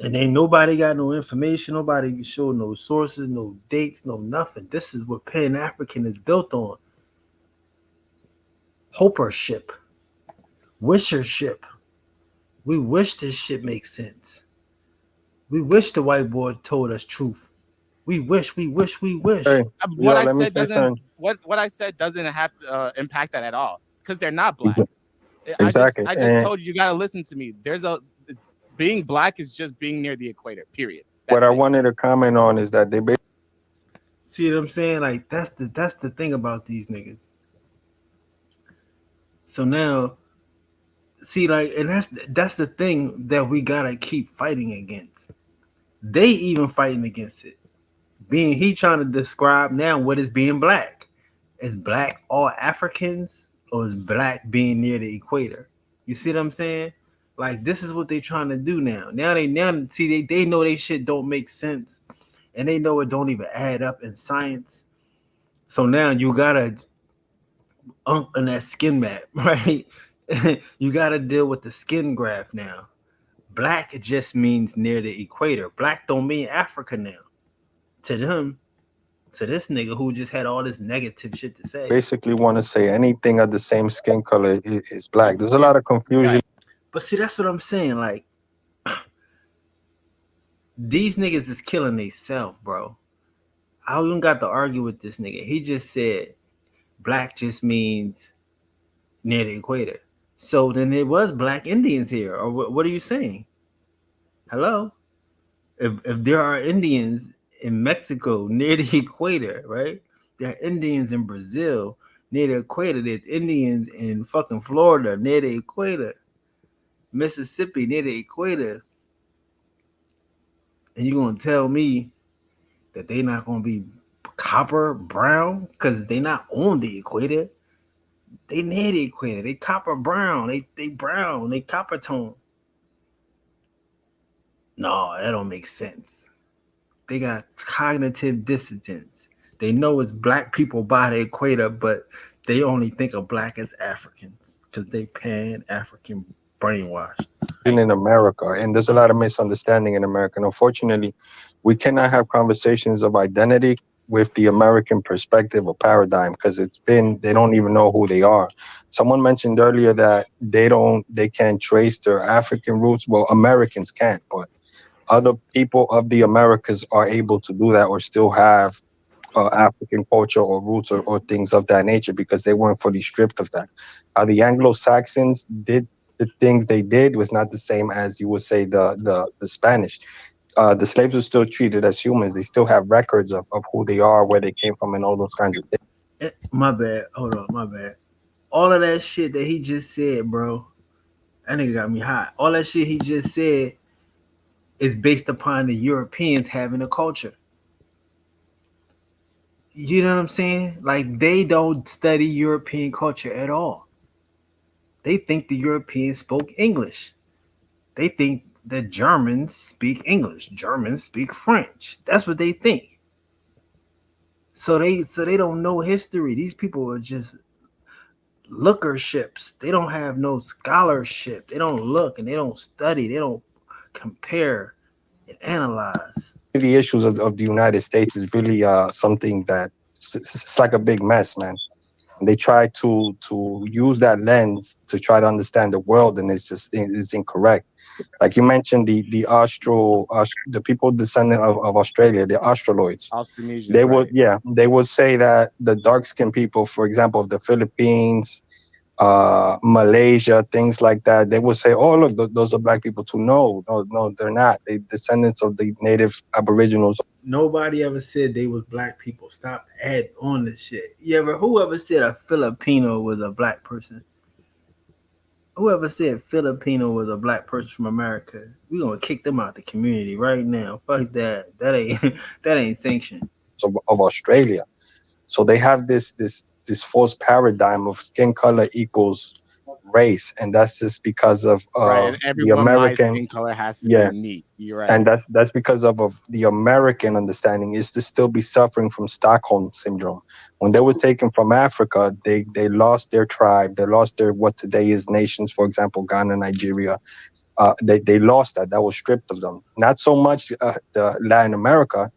And ain't nobody got no information. Nobody can show no sources, no dates, no nothing. This is what Pan-African is built on. Hopership. Wishership. We wish this shit makes sense. We wish the white boy told us truth. We wish. Hey, What I said doesn't have to impact that at all because they're not Black. Exactly. I just told you got to listen to me. Being Black is just being near the equator. Period. What I wanted to comment on is that they see what I'm saying? Like that's the thing about these niggas. So now, see, like, and that's the thing that we gotta keep fighting against. They even fighting against it. He trying to describe now what is being Black. Is Black all Africans or is Black being near the equator? You see what I'm saying? Like this is what they trying to do now. Now they know they shit don't make sense, and they know it don't even add up in science. So now you gotta on that skin map, right? You gotta deal with the skin graph now. Black just means near the equator. Black don't mean Africa now. To them, to this nigga who just had all this negative shit to say. basically want to say anything of the same skin color is Black. There's a lot of confusion. Right. But see, that's what I'm saying. Like, these niggas is killing themselves, bro. I even got to argue with this nigga. He just said Black just means near the equator. So then it was Black Indians here. Or what are you saying? Hello? If there are Indians in Mexico near the equator, right? There are Indians in Brazil near the equator. There's Indians in fucking Florida near the equator. Mississippi near the equator. And you're going to tell me that they not going to be copper brown because they not on the equator. They near the equator. They copper brown. They brown. They copper tone. No, that don't make sense. They got cognitive dissonance. They know it's Black people by the equator, but they only think of Black as Africans because they Pan-African brainwashed. In America, and there's a lot of misunderstanding in America. And unfortunately, we cannot have conversations of identity with the American perspective or paradigm because they don't even know who they are. Someone mentioned earlier that they can't trace their African roots. Well, Americans can't, but other people of the Americas are able to do that or still have African culture or roots or things of that nature because they weren't fully stripped of that. The Anglo-Saxons did the things they did was not the same as you would say the Spanish. The slaves were still treated as humans. They still have records of who they are, where they came from, and all those kinds of things. My bad. Hold on, my bad. All of that shit that he just said, bro, that nigga got me hot. All that shit he just said is based upon the Europeans having a culture. You know what I'm saying? Like, they don't study European culture at all. They think the Europeans spoke English. They think the Germans speak English. Germans speak French. That's what they think. So they don't know history. These people are just lookerships. They don't have no scholarship. They don't look and they don't study. They don't compare and analyze. The issues of the United States is really something that it's like a big mess, man. And they try to use that lens to try to understand the world, and it's incorrect. Like you mentioned, the people descendant of Australia, the Australoids. Austronesians, They right? they would say that the dark-skinned people, for example, of the Philippines, Malaysia, things like that, they would say, "Oh, look, those are black people too." No, they're not. They descendants of the native Aboriginals. Nobody ever said they was black people. Stop adding on the shit. Whoever said a Filipino was a black person? Whoever said Filipino was a black person from America, we gonna kick them out the community right now. Fuck that. That ain't sanctioned. Of Australia. So they have this false paradigm of skin color equals race, and that's just because of the American skin color has to be neat. You're right. And that's because of the American understanding is to still be suffering from Stockholm syndrome. When they were taken from Africa, they lost their tribe, they lost their what today is nations, for example, Ghana, Nigeria. They lost that was stripped of them. Not so much the Latin America,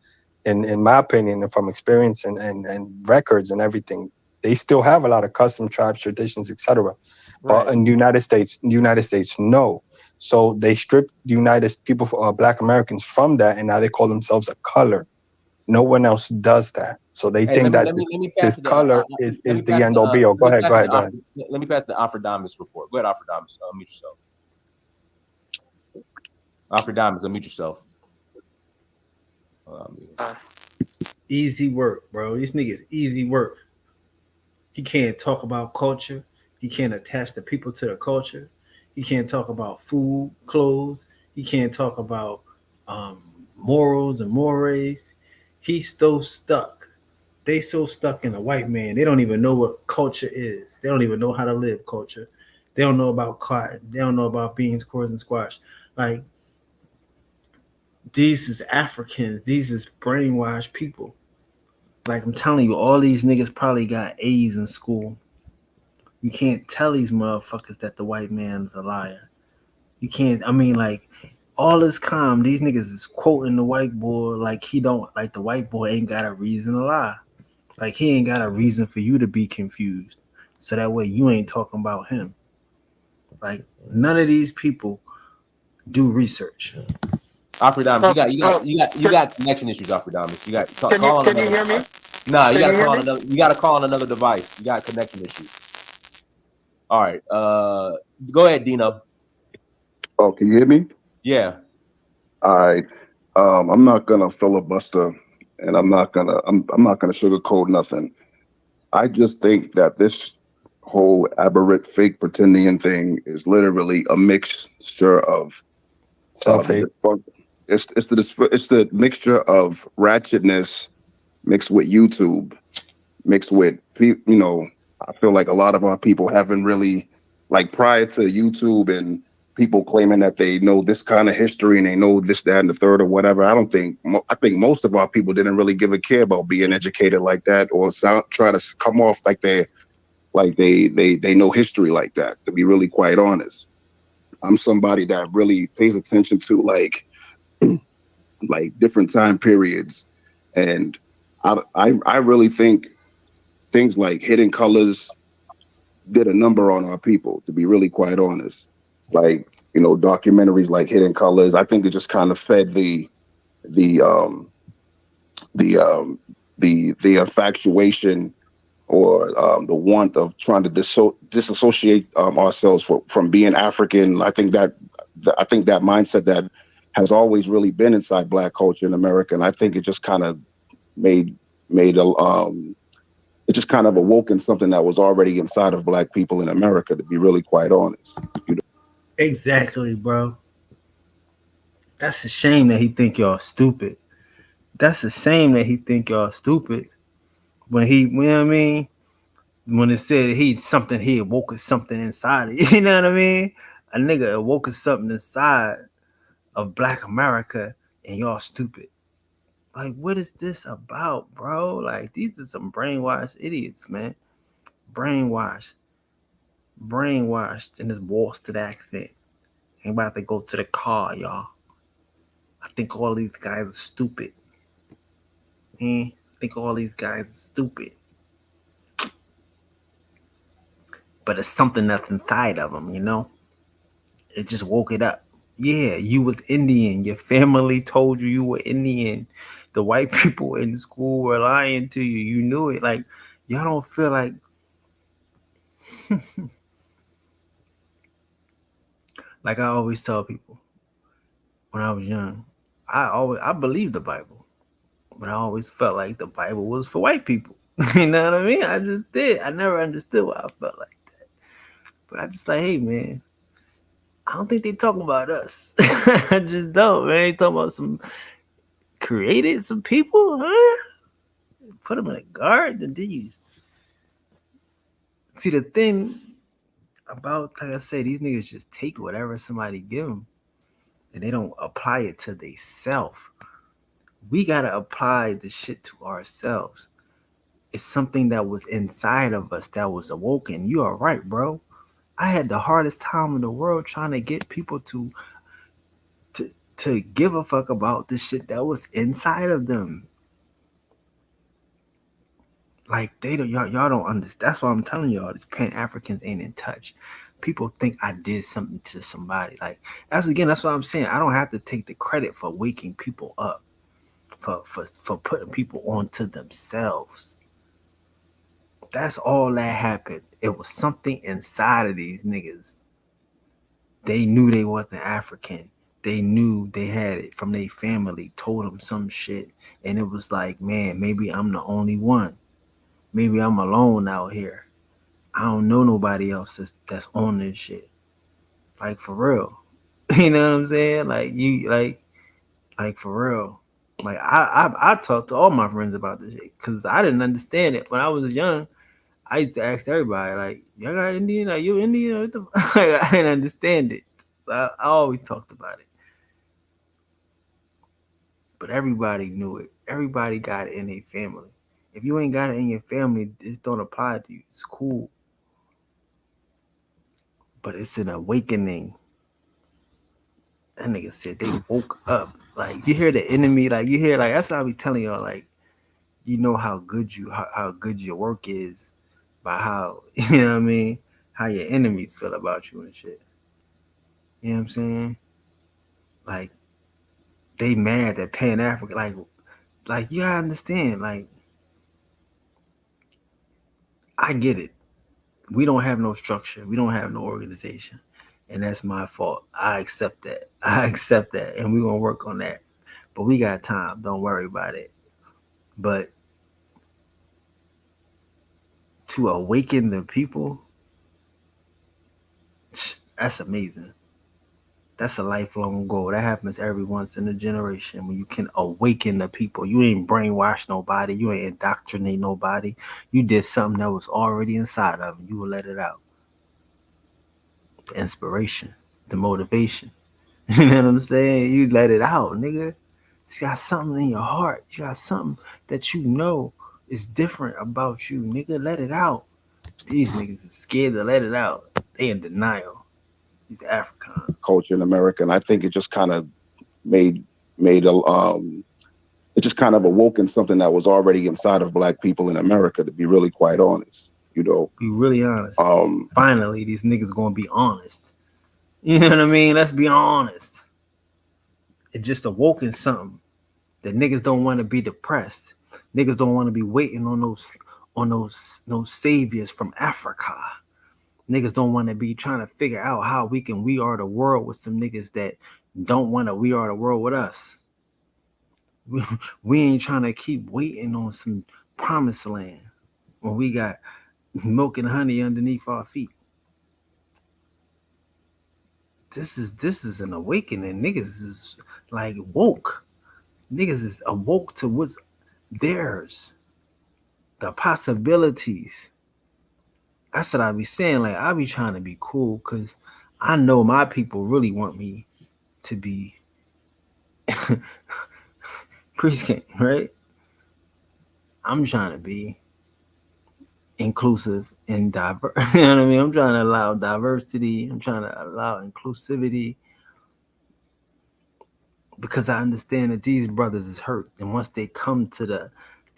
in my opinion, and from experience and records and everything, they still have a lot of custom tribes, traditions, etc. Right. But in the United States, no. So they stripped the Black Americans from that, and now they call themselves a color. No one else does that. So they think that this color is the end all be all. Go ahead. Let me pass the Afrodamus report. Go ahead, Afrodamus. Unmute yourself. Afrodamus, unmute yourself. Easy work, bro. These niggas easy work. He can't talk about culture. He can't attach the people to the culture. He can't talk about food, clothes. He can't talk about morals and mores. He's so stuck. They so stuck in a white man. They don't even know what culture is. They don't even know how to live culture. They don't know about cotton. They don't know about beans, corn, and squash. Like, these is Africans. These is brainwashed people. Like, I'm telling you, all these niggas probably got A's in school. You can't tell these motherfuckers that the white man is a liar. You can't. I mean, like, all this calm, these niggas is quoting the white boy like the white boy ain't got a reason to lie. Like, he ain't got a reason for you to be confused. So that way you ain't talking about him. Like, none of these people do research. Afrodamus, you got connection issues, Afrodamus. You got can you hear me? No, you gotta call on another device. You got connection issues. All right. Go ahead, Dino. Oh, can you hear me? Yeah. All right. I'm not gonna filibuster, and I'm not gonna sugarcoat nothing. I just think that this whole aberrant fake pretending thing is literally a mixture of it's the mixture of ratchetness mixed with YouTube, mixed with I feel like a lot of our people haven't really, like, prior to YouTube and people claiming that they know this kind of history and they know this, that, and the third or whatever. I think most of our people didn't really give a care about being educated like that, or try to come off like they know history like that, to be really quite honest. I'm somebody that really pays attention to like different time periods, and I really think things like Hidden Colors did a number on our people, to be really quite honest. Like, documentaries like Hidden Colors, I think it just kind of fed the infatuation or the want of trying to disassociate ourselves from being African. I think that mindset that has always really been inside Black culture in America, and I think it just kind of made it just kind of awoken something that was already inside of Black people in America, to be really quite honest. You know? Exactly, bro. That's a shame that he think y'all stupid. That's a shame that he think y'all stupid. When he, you know what I mean? When it said he awoke something inside of you, you know what I mean? A nigga awoke something inside of Black America, and y'all stupid. Like, what is this about, bro? Like, these are some brainwashed idiots, man. Brainwashed in this Boston accent. I'm about to go to the car, y'all. I think all these guys are stupid. I think all these guys are stupid. But it's something that's inside of them, you know? It just woke it up. Yeah, you was Indian. Your family told you were Indian. The white people in school were lying to you. You knew it. Like, y'all don't feel like... Like I always tell people, when I was young, I believed the Bible. But I always felt like the Bible was for white people. You know what I mean? I just did. I never understood why I felt like that. But I just like, hey, man, I don't think they talking about us. I just don't, man. They talking about some created some people, huh? Put them in a garden. These. See, the thing about, like I said, these niggas just take whatever somebody give them and they don't apply it to themselves. We got to apply the shit to ourselves. It's something that was inside of us that was awoken. You are right, bro. I had the hardest time in the world trying to get people to give a fuck about the shit that was inside of them. Like, y'all don't understand. That's why I'm telling y'all, these Pan-Africans ain't in touch. People think I did something to somebody. Like, that's what I'm saying. I don't have to take the credit for waking people up, for putting people onto themselves. That's all that happened. It was something inside of these niggas. They knew they wasn't African. They knew they had it from their family, told them some shit. And it was like, man, maybe I'm the only one. Maybe I'm alone out here. I don't know nobody else that's on this shit. Like, for real. You know what I'm saying? Like, you, like for real. Like, I talked to all my friends about this shit because I didn't understand it. When I was young, I used to ask everybody, like, y'all got Indian? Are you Indian? I didn't understand it. So I always talked about it. But everybody knew it. Everybody got it in their family. If you ain't got it in your family, this don't apply to you. It's cool. But it's an awakening. That nigga said they woke up. Like, you hear the enemy, like, you hear, like, that's what I be telling y'all, like, you know how good your work is by how, you know what I mean, how your enemies feel about you and shit. You know what I'm saying? Like, they mad that Pan-African, like, you gotta understand, like, I get it. We don't have no structure. We don't have no organization. And that's my fault. I accept that. And we're going to work on that. But we got time. Don't worry about it. But to awaken the people, that's amazing. That's a lifelong goal. That happens every once in a generation when you can awaken the people. You ain't brainwash nobody. You ain't indoctrinate nobody. You did something that was already inside of them. You will let it out. The inspiration, the motivation. You know what I'm saying? You let it out, nigga. You got something in your heart. You got something that you know is different about you, nigga. Let it out. These niggas are scared to let it out. They in denial. These Africans. Culture in America, and I think it just kind of made it just kind of awoken something that was already inside of Black people in America, to be really quite honest. You know, be really honest. Finally, these niggas gonna be honest. You know what I mean? Let's be honest. It just awoken something that niggas don't want to be depressed. Niggas don't want to be waiting on on those saviors from Africa. Niggas don't want to be trying to figure out how we can we are the world with some niggas that don't want to we are the world with us. We ain't trying to keep waiting on some promised land when we got milk and honey underneath our feet. This is an awakening. Niggas is like woke. Niggas is awoke to what's theirs. The possibilities. That's what I be saying. Like, I be trying to be cool because I know my people really want me to be precinct, right? I'm trying to be inclusive and diverse. You know what I mean? I'm trying to allow diversity. I'm trying to allow inclusivity because I understand that these brothers is hurt. And once they come to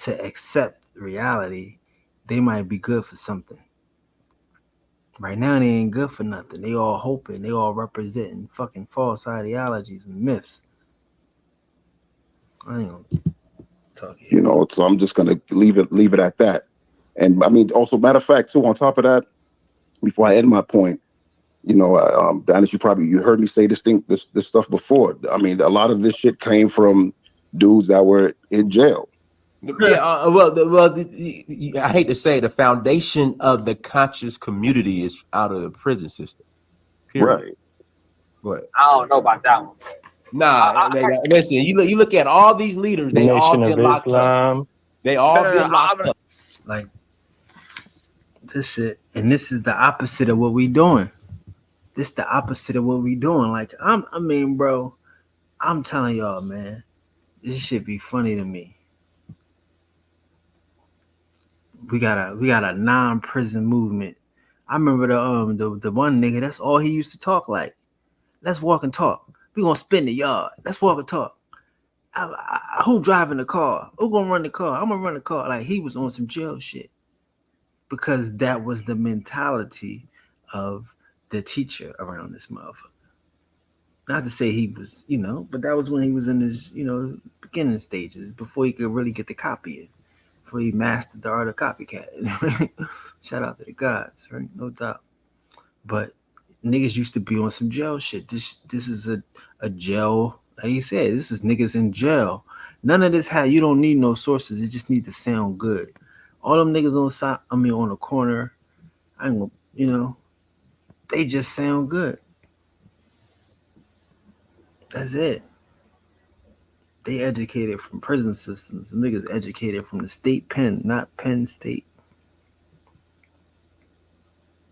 accept reality, they might be good for something. Right now, they ain't good for nothing. They all hoping. They all representing fucking false ideologies and myths. I ain't gonna talk here. You know, so I'm just gonna leave it at that. And I mean, also, matter of fact, too, on top of that, before I end my point, you know, Danis, you heard me say this stuff before. I mean, a lot of this shit came from dudes that were in jail. Yeah, I hate to say it, the foundation of the conscious community is out of the prison system. Period. Right. But I don't know about that one. Nah, listen, you look at all these leaders, they all been locked up. They all been locked up. Like this shit, and this is the opposite of what we doing. This the opposite of what we doing. Like I mean, bro, I'm telling y'all, man, this shit be funny to me. We got a non-prison movement. I remember the one nigga, that's all he used to talk like. Let's walk and talk. We gonna spin the yard. Let's walk and talk. Who driving the car? Who gonna run the car? I'm gonna run the car. Like he was on some jail shit. Because that was the mentality of the teacher around this motherfucker. Not to say he was, you know, but that was when he was in his, you know, beginning stages before he could really get the copying. Before he mastered the art of copycat. Shout out to the gods, right? No doubt. But niggas used to be on some jail shit. This is a jail, like you said, this is niggas in jail. None of this you don't need no sources. It just needs to sound good. All them niggas on the corner, I ain't gonna, you know, they just sound good. That's it. They educated from prison systems. Some niggas educated from the state pen, not Penn State.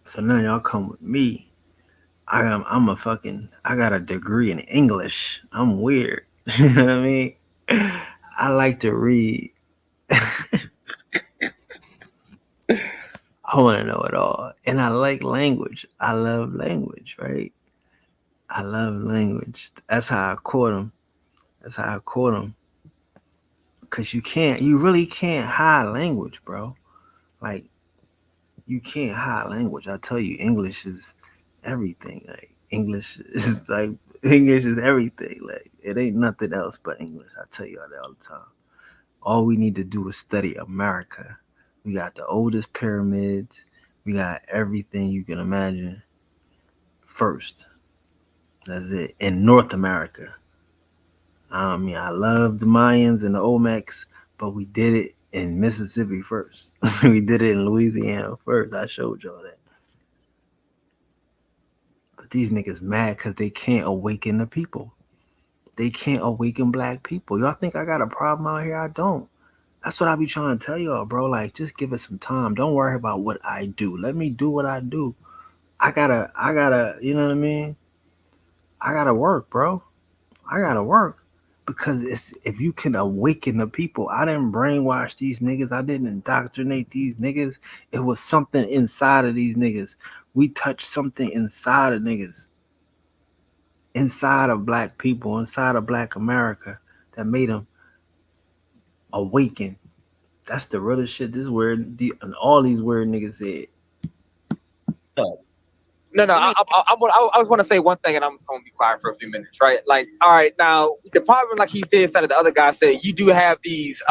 So now y'all come with me. I got a degree in English. I'm weird. You know what I mean? I like to read. I want to know it all. And I like language. I love language, right? I love language. That's how I caught them. Because you really can't hide language, bro. Like, you can't hide language. I tell you, English is everything. Like, English is everything. Like, it ain't nothing else but English. I tell you that all the time. All we need to do is study America. We got the oldest pyramids. We got everything you can imagine first. That's it. In North America. I mean, I love the Mayans and the Olmecs, but we did it in Mississippi first. We did it in Louisiana first. I showed y'all that. But these niggas mad because they can't awaken the people. They can't awaken black people. Y'all think I got a problem out here? I don't. That's what I be trying to tell y'all, bro. Like, just give it some time. Don't worry about what I do. Let me do what I do. I gotta, you know what I mean? I gotta work, bro. I gotta work. Because if you can awaken the people, I didn't brainwash these niggas. I didn't indoctrinate these niggas. It was something inside of these niggas. We touched something inside of niggas. Inside of black people, inside of black America that made them awaken. That's the realest shit. This is where all these weird niggas said. No, I was want to say one thing, and I'm going to be quiet for a few minutes, right? Like, all right, now the problem, like he said, some of the other guys said, you do have these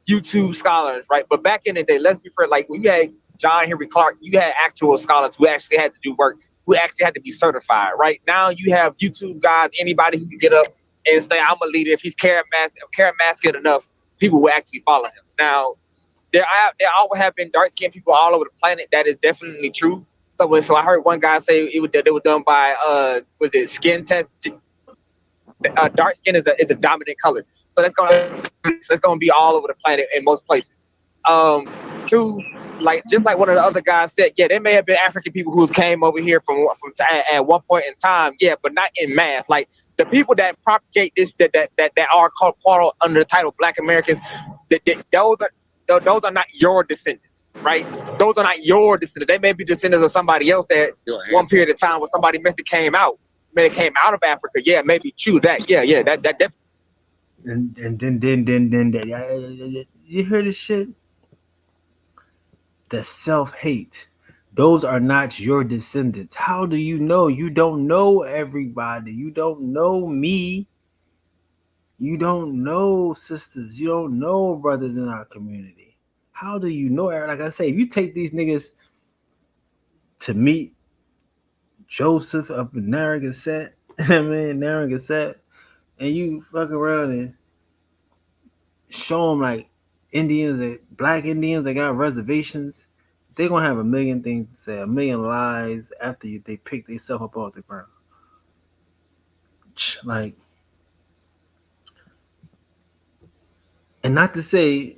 YouTube scholars, right? But back in the day, let's be fair, like when you had John Henry Clark, you had actual scholars who actually had to do work, who actually had to be certified, right? Now you have YouTube guys, anybody who can get up and say, I'm a leader. If he's charismatic enough, people will actually follow him. Now, there always have been dark-skinned people all over the planet. That is definitely true. So I heard one guy say they were done by was it skin test? Dark skin is a dominant color, so that's gonna be all over the planet in most places. Two, like just like one of the other guys said, yeah, there may have been African people who came over here from at one point in time, yeah, but not in mass. Like the people that propagate this that are called part under the title Black Americans, those are not your descendants, right? Those are not your descendants. They may be descendants of somebody else that one period of time when somebody must came out. Maybe it came out of Africa, yeah, maybe true that, yeah, that definitely. And then you hear this shit? The self-hate. Those are not your descendants. How do you know? You don't know everybody. You don't know me. You don't know sisters. You don't know brothers in our community. How do you know? Like I say, if you take these niggas to meet Joseph up in Narragansett, Narragansett, and you fuck around and show them like Black Indians that got reservations, they're gonna have a million things to say, a million lies after they pick themselves up off the ground. Like, and not to say,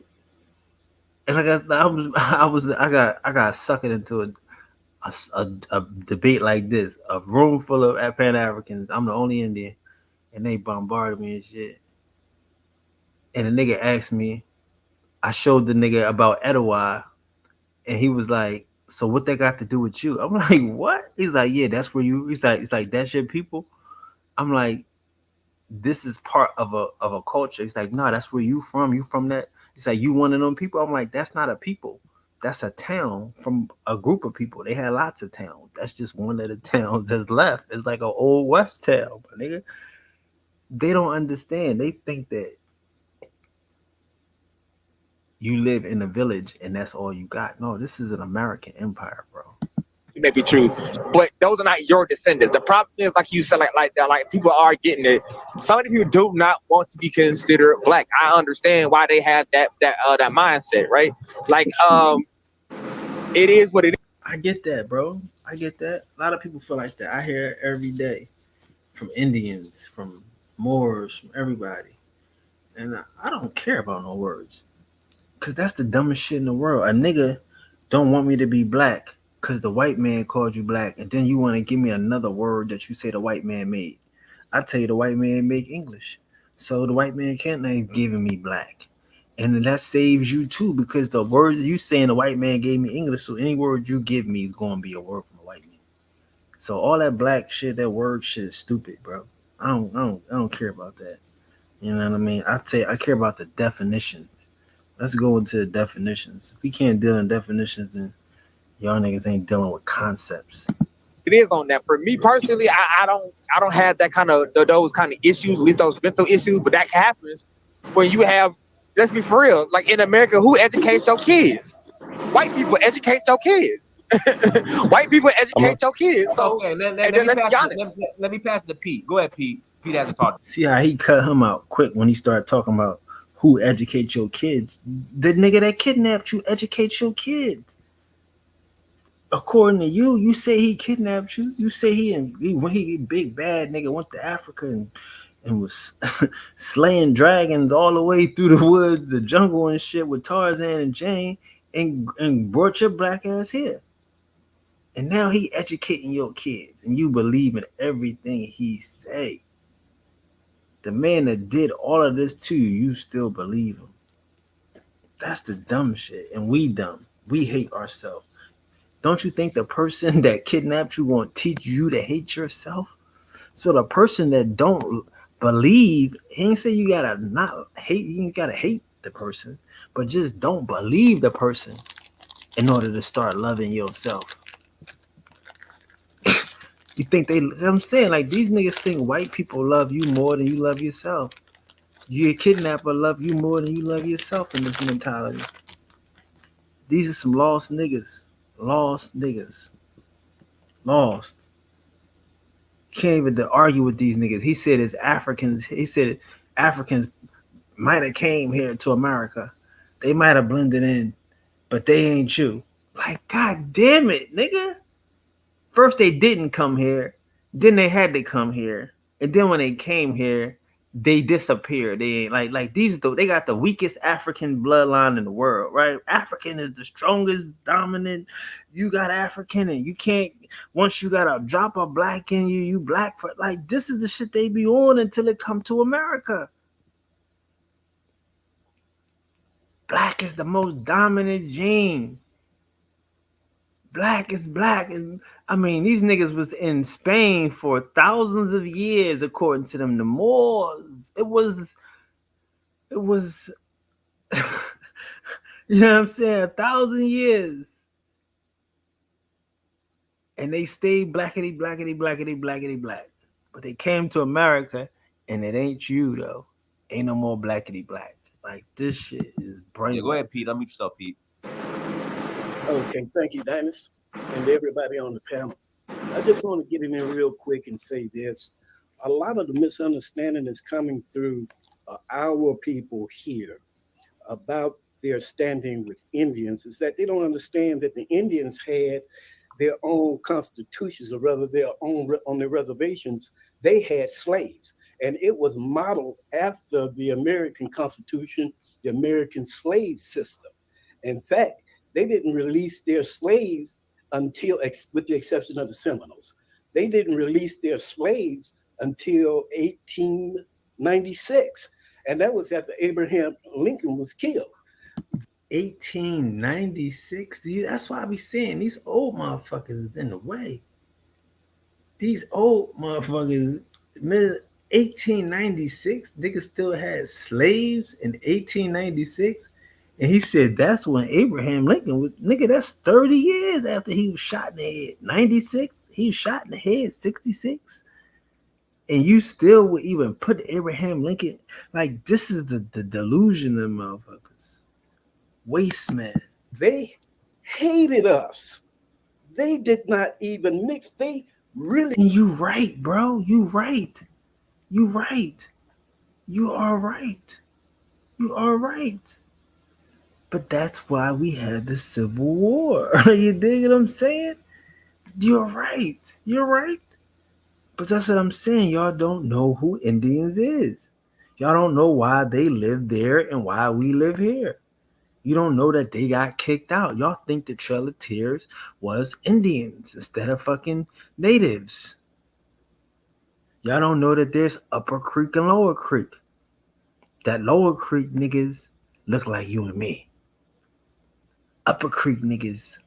and like I got suckered into a debate like this, a room full of Pan-Africans. I'm the only Indian, and they bombarded me and shit. And the nigga asked me, I showed the nigga about Etowah, and he was like, so what that got to do with you? I'm like, what? He's like, yeah, that's where you, it's like that's your people. I'm like, this is part of a culture. He's like, no, that's where you from. You from that? He's like, you one of them people? I'm like, that's not a people. That's a town from a group of people. They had lots of towns. That's just one of the towns that's left. It's like an old West town, but nigga. They don't understand. They think that you live in a village and that's all you got. No, this is an American empire, bro. It may be true, but those are not your descendants. The problem is, like you said, like people are getting it. Some of you do not want to be considered Black. I understand why they have that mindset, right? Like, it is what it is. I get that, bro. I get that. A lot of people feel like that. I hear it every day from Indians, from Moors, from everybody. And I don't care about no words. Because that's the dumbest shit in the world. A nigga don't want me to be Black because the white man called you Black. And then you want to give me another word that you say the white man made. I tell you the white man make English. So the white man can't have given me Black. And that saves you too, because the word you saying the white man gave me English, so any word you give me is going to be a word from a white man. So all that Black shit, that word shit is stupid, bro. I don't care about that. You know what I mean? I care about the definitions. Let's go into the definitions. If we can't deal in definitions, then y'all niggas ain't dealing with concepts. It is on that. For me personally, I don't have that kind of those kind of issues, at least those mental issues. But that happens when you have. Let's be for real. Like in America, who educates your kids? White people educate your kids. White people educate your kids. So okay, let me pass it to Pete. Go ahead, Pete. Pete has to talk. See how he cut him out quick when he started talking about who educates your kids. The nigga that kidnapped you educates your kids. According to you, you say he kidnapped you. You say he big bad nigga went to Africa and was slaying dragons all the way through the woods, the jungle and shit with Tarzan and Jane, and brought your Black ass here. And now he educating your kids, and you believe in everything he say. The man that did all of this to you, you still believe him. That's the dumb shit, and we dumb. We hate ourselves. Don't you think the person that kidnapped you gonna teach you to hate yourself? So the person that don't believe, he ain't say you gotta not hate, you ain't gotta hate the person, but just don't believe the person in order to start loving yourself. You think I'm saying, like, these niggas think white people love you more than you love yourself. Your kidnapper love you more than you love yourself in this mentality. These are some lost niggas. Lost niggas. Lost. Can't even argue with these niggas. He said it's Africans. He said Africans might have came here to America. They might have blended in, but they ain't you. Like, god damn it, nigga. First they didn't come here, then they had to come here, and then when they came here, they disappeared. They ain't like these. They got the weakest African bloodline in the world, right? African is the strongest, dominant. You got African, and you can't. Once you got a drop of black in you, you black for like. This is the shit they be on until it come to America. Black is the most dominant gene. Black is black. And I mean, these niggas was in Spain for thousands of years, according to them. The Moors. It was you know what I'm saying? 1,000 years. And they stayed blackity, blackity, blackity, blackity, black. But they came to America, and it ain't you, though. Ain't no more blackity, black. Like, this shit is brain. Yeah, go ahead, Pete. Unmute yourself, Pete. Okay, thank you, Dennis, and everybody on the panel. I just want to get in there real quick and say this. A lot of the misunderstanding is coming through our people here about their standing with Indians is that they don't understand that the Indians had their own constitutions, or rather their own on their reservations. They had slaves, and it was modeled after the American Constitution, the American slave system. In fact, they didn't release their slaves until, with the exception of the Seminoles, they didn't release their slaves until 1896. And that was after Abraham Lincoln was killed. 1896? That's why I be saying these old motherfuckers is in the way. These old motherfuckers, 1896, niggas still had slaves in 1896. And he said that's when Abraham Lincoln was, nigga, that's 30 years after he was shot in the head. 96, he was shot in the head, 66. And you still would even put Abraham Lincoln, like, this is the delusion of motherfuckers. Waste man. They hated us. They did not even mix. They really. And you right, bro. You right. You right. You are right. You are right. But that's why we had the Civil War. You dig what I'm saying? You're right. You're right. But that's what I'm saying. Y'all don't know who Indians is. Y'all don't know why they live there and why we live here. You don't know that they got kicked out. Y'all think the Trail of Tears was Indians instead of fucking natives. Y'all don't know that there's Upper Creek and Lower Creek. That Lower Creek niggas look like you and me. Upper Creek niggas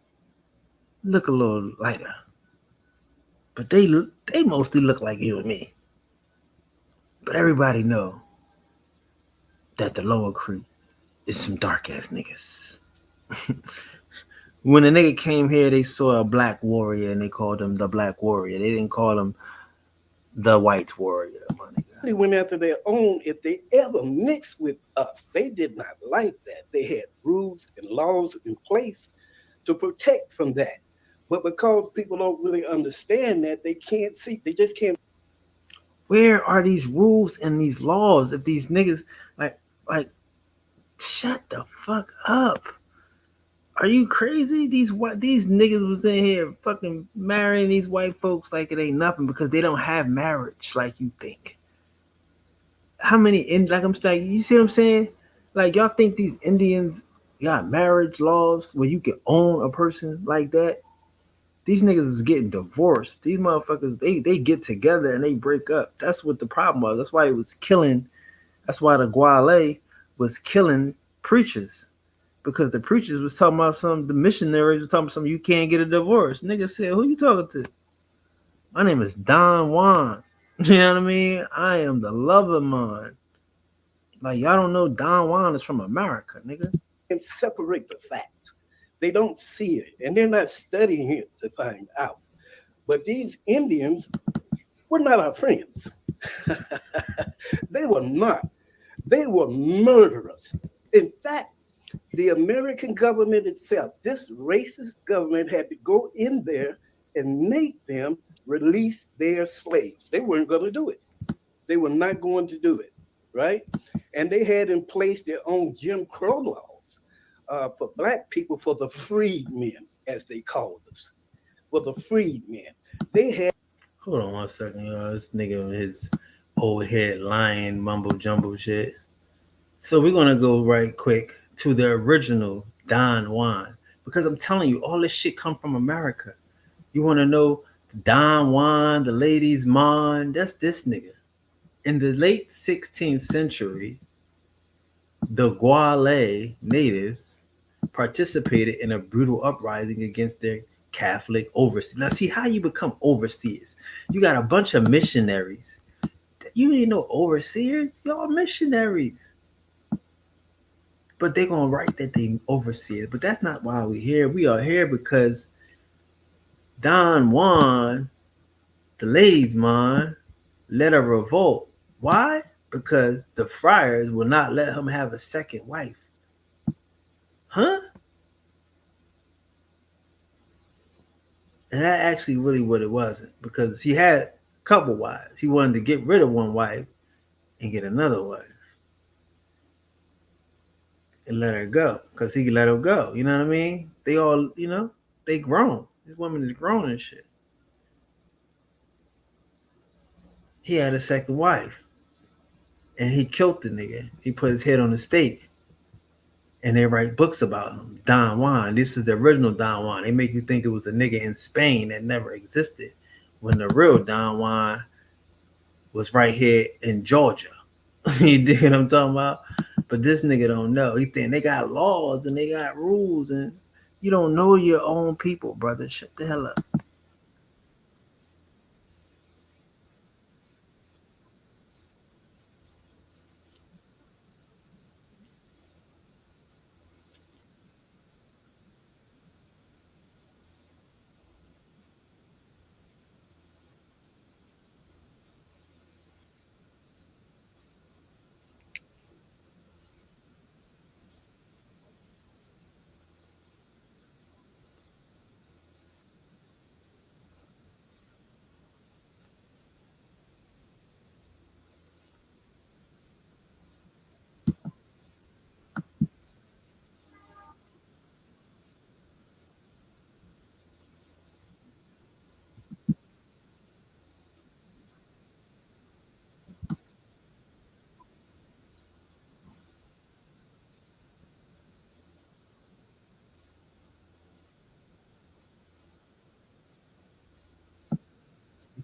look a little lighter. But they mostly look like you and me. But everybody know that the Lower Creek is some dark ass niggas. When a nigga came here, they saw a black warrior and they called him the Black Warrior. They didn't call him the White Warrior. They went after their own. If they ever mixed with us, they did not like that. They had rules and laws in place to protect from that. But because people don't really understand that, they can't see. They just can't. Where are these rules and these laws if these niggas like shut the fuck up? Are you crazy? These niggas was in here fucking marrying these white folks like it ain't nothing because they don't have marriage like you think. How many you see what I'm saying? Like, y'all think these Indians got marriage laws where you can own a person like that? These niggas is getting divorced. These motherfuckers, they get together and they break up. That's what the problem was. That's why it was killing. That's why the Guale was killing preachers. Because the preachers was talking about the missionaries was talking about something, you can't get a divorce. Nigga said, who you talking to? My name is Don Juan. You know what I mean? I am the lover man. Like, y'all don't know Don Juan is from America, nigga. And separate the facts. They don't see it, and they're not studying it to find out. But these Indians were not our friends. They were not. They were murderers. In fact, the American government itself, this racist government, had to go in there and make them release their slaves. They weren't going to do it. They were not going to do it, right? And they had in place their own Jim Crow laws for black people, for the freedmen, as they called us, for the freedmen. They had. Hold on 1 second, y'all. This nigga with his old head lying mumbo jumbo shit. So we're gonna go right quick to the original Don Juan, because I'm telling you, all this shit come from America. You want to know Don Juan, the ladies' man? That's this nigga. In the late 16th century, the Guale natives participated in a brutal uprising against their Catholic overseers. Now, see how you become overseers. You got a bunch of missionaries. You ain't no overseers. Y'all missionaries. But they're going to write that they overseers. But that's not why we're here. We are here because Don Juan, the ladies' man, led a revolt. Why? Because the friars will not let him have a second wife. Huh? And that actually really what it wasn't, because he had a couple wives. He wanted to get rid of one wife and get another wife and let her go, because he let her go. You know what I mean? They all, they grown. This woman is grown and shit. He had a second wife and he killed the nigga. He put his head on the stake. And they write books about him. Don Juan. This is the original Don Juan. They make you think it was a nigga in Spain that never existed, when the real Don Juan was right here in Georgia. You dig what I'm talking about? But this nigga don't know. He think they got laws and they got rules, and you don't know your own people, brother. Shut the hell up.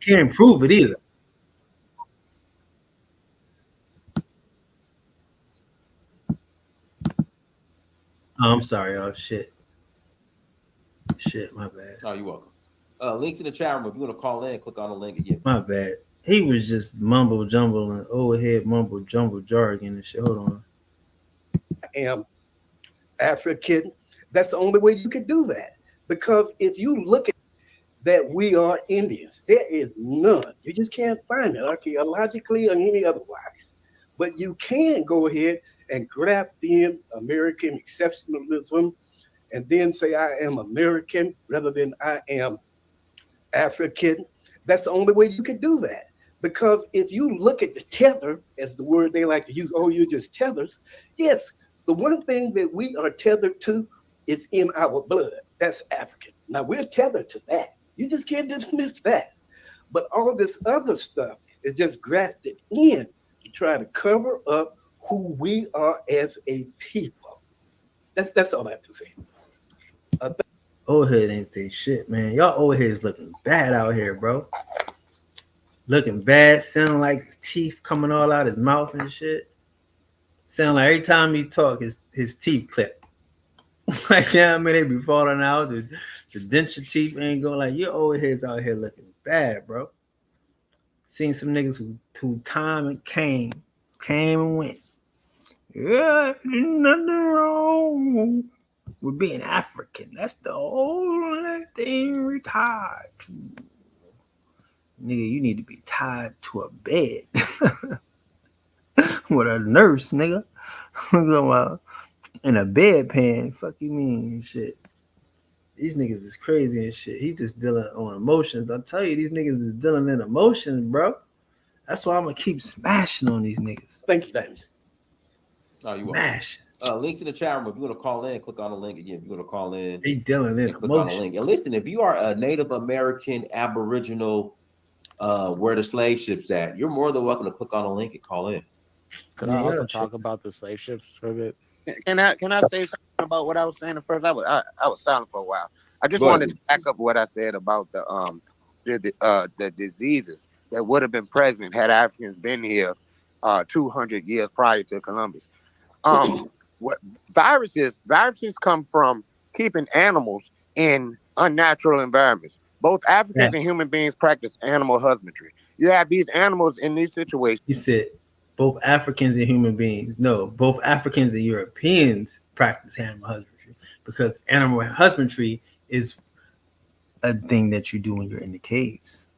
You can't prove it either. Oh, I'm sorry. Oh, shit. Shit, my bad. Oh, you're welcome. Links in the chat room. If you want to call in, click on the link again. My bad. He was just mumble jumble and overhead mumble jumble jargon and shit. Hold on. I am African. That's the only way you can do that. Because if you look at that, we are Indians, there is none. You just can't find it archaeologically or any otherwise. But you can go ahead and graft in American exceptionalism and then say I am American rather than I am African. That's the only way you can do that. Because if you look at the tether, as the word they like to use, oh, you're just tethers. Yes, the one thing that we are tethered to is in our blood. That's African. Now we're tethered to that. You just can't dismiss that. But all this other stuff is just grafted in to try to cover up who we are as a people. That's all I have to say. Old head ain't say shit, man. Y'all old heads looking bad out here, bro. Looking bad, sounding like his teeth coming all out his mouth and shit. Sound like every time he talk, his teeth clip. Like, yeah, I mean, they be falling out. The denture teeth ain't going. Like, your old heads out here looking bad, bro. Seen some niggas who time and came and went. Yeah, nothing wrong with being African. That's the only thing we're tied to. Nigga, you need to be tied to a bed. with a nurse, nigga. I'm talking about in a bedpan. Fuck you mean shit. These niggas is crazy and shit. He just dealing on emotions. I tell you, these niggas is dealing in emotions, bro. That's why I'm gonna keep smashing on these niggas. Thank you, Davis. Oh, you Smash. Links in the chat room. If you want to call in, click on the link again. If you want to call in, they dealing in click on the link. And listen, if you are a Native American, Aboriginal, where the slave ships at, you're more than welcome to click on the link and call in. Could I also talk about the slave ships for a bit? Can I say something about what I was saying at first? I was silent for a while. I just wanted to back up what I said about the diseases that would have been present had Africans been here 200 years prior to Columbus. What viruses come from keeping animals in unnatural environments. Both Africans and human beings practice animal husbandry. You have these animals in these situations. You said both Africans and human beings. No, both Africans and Europeans practice animal husbandry, because animal husbandry is a thing that you do when you're in the caves.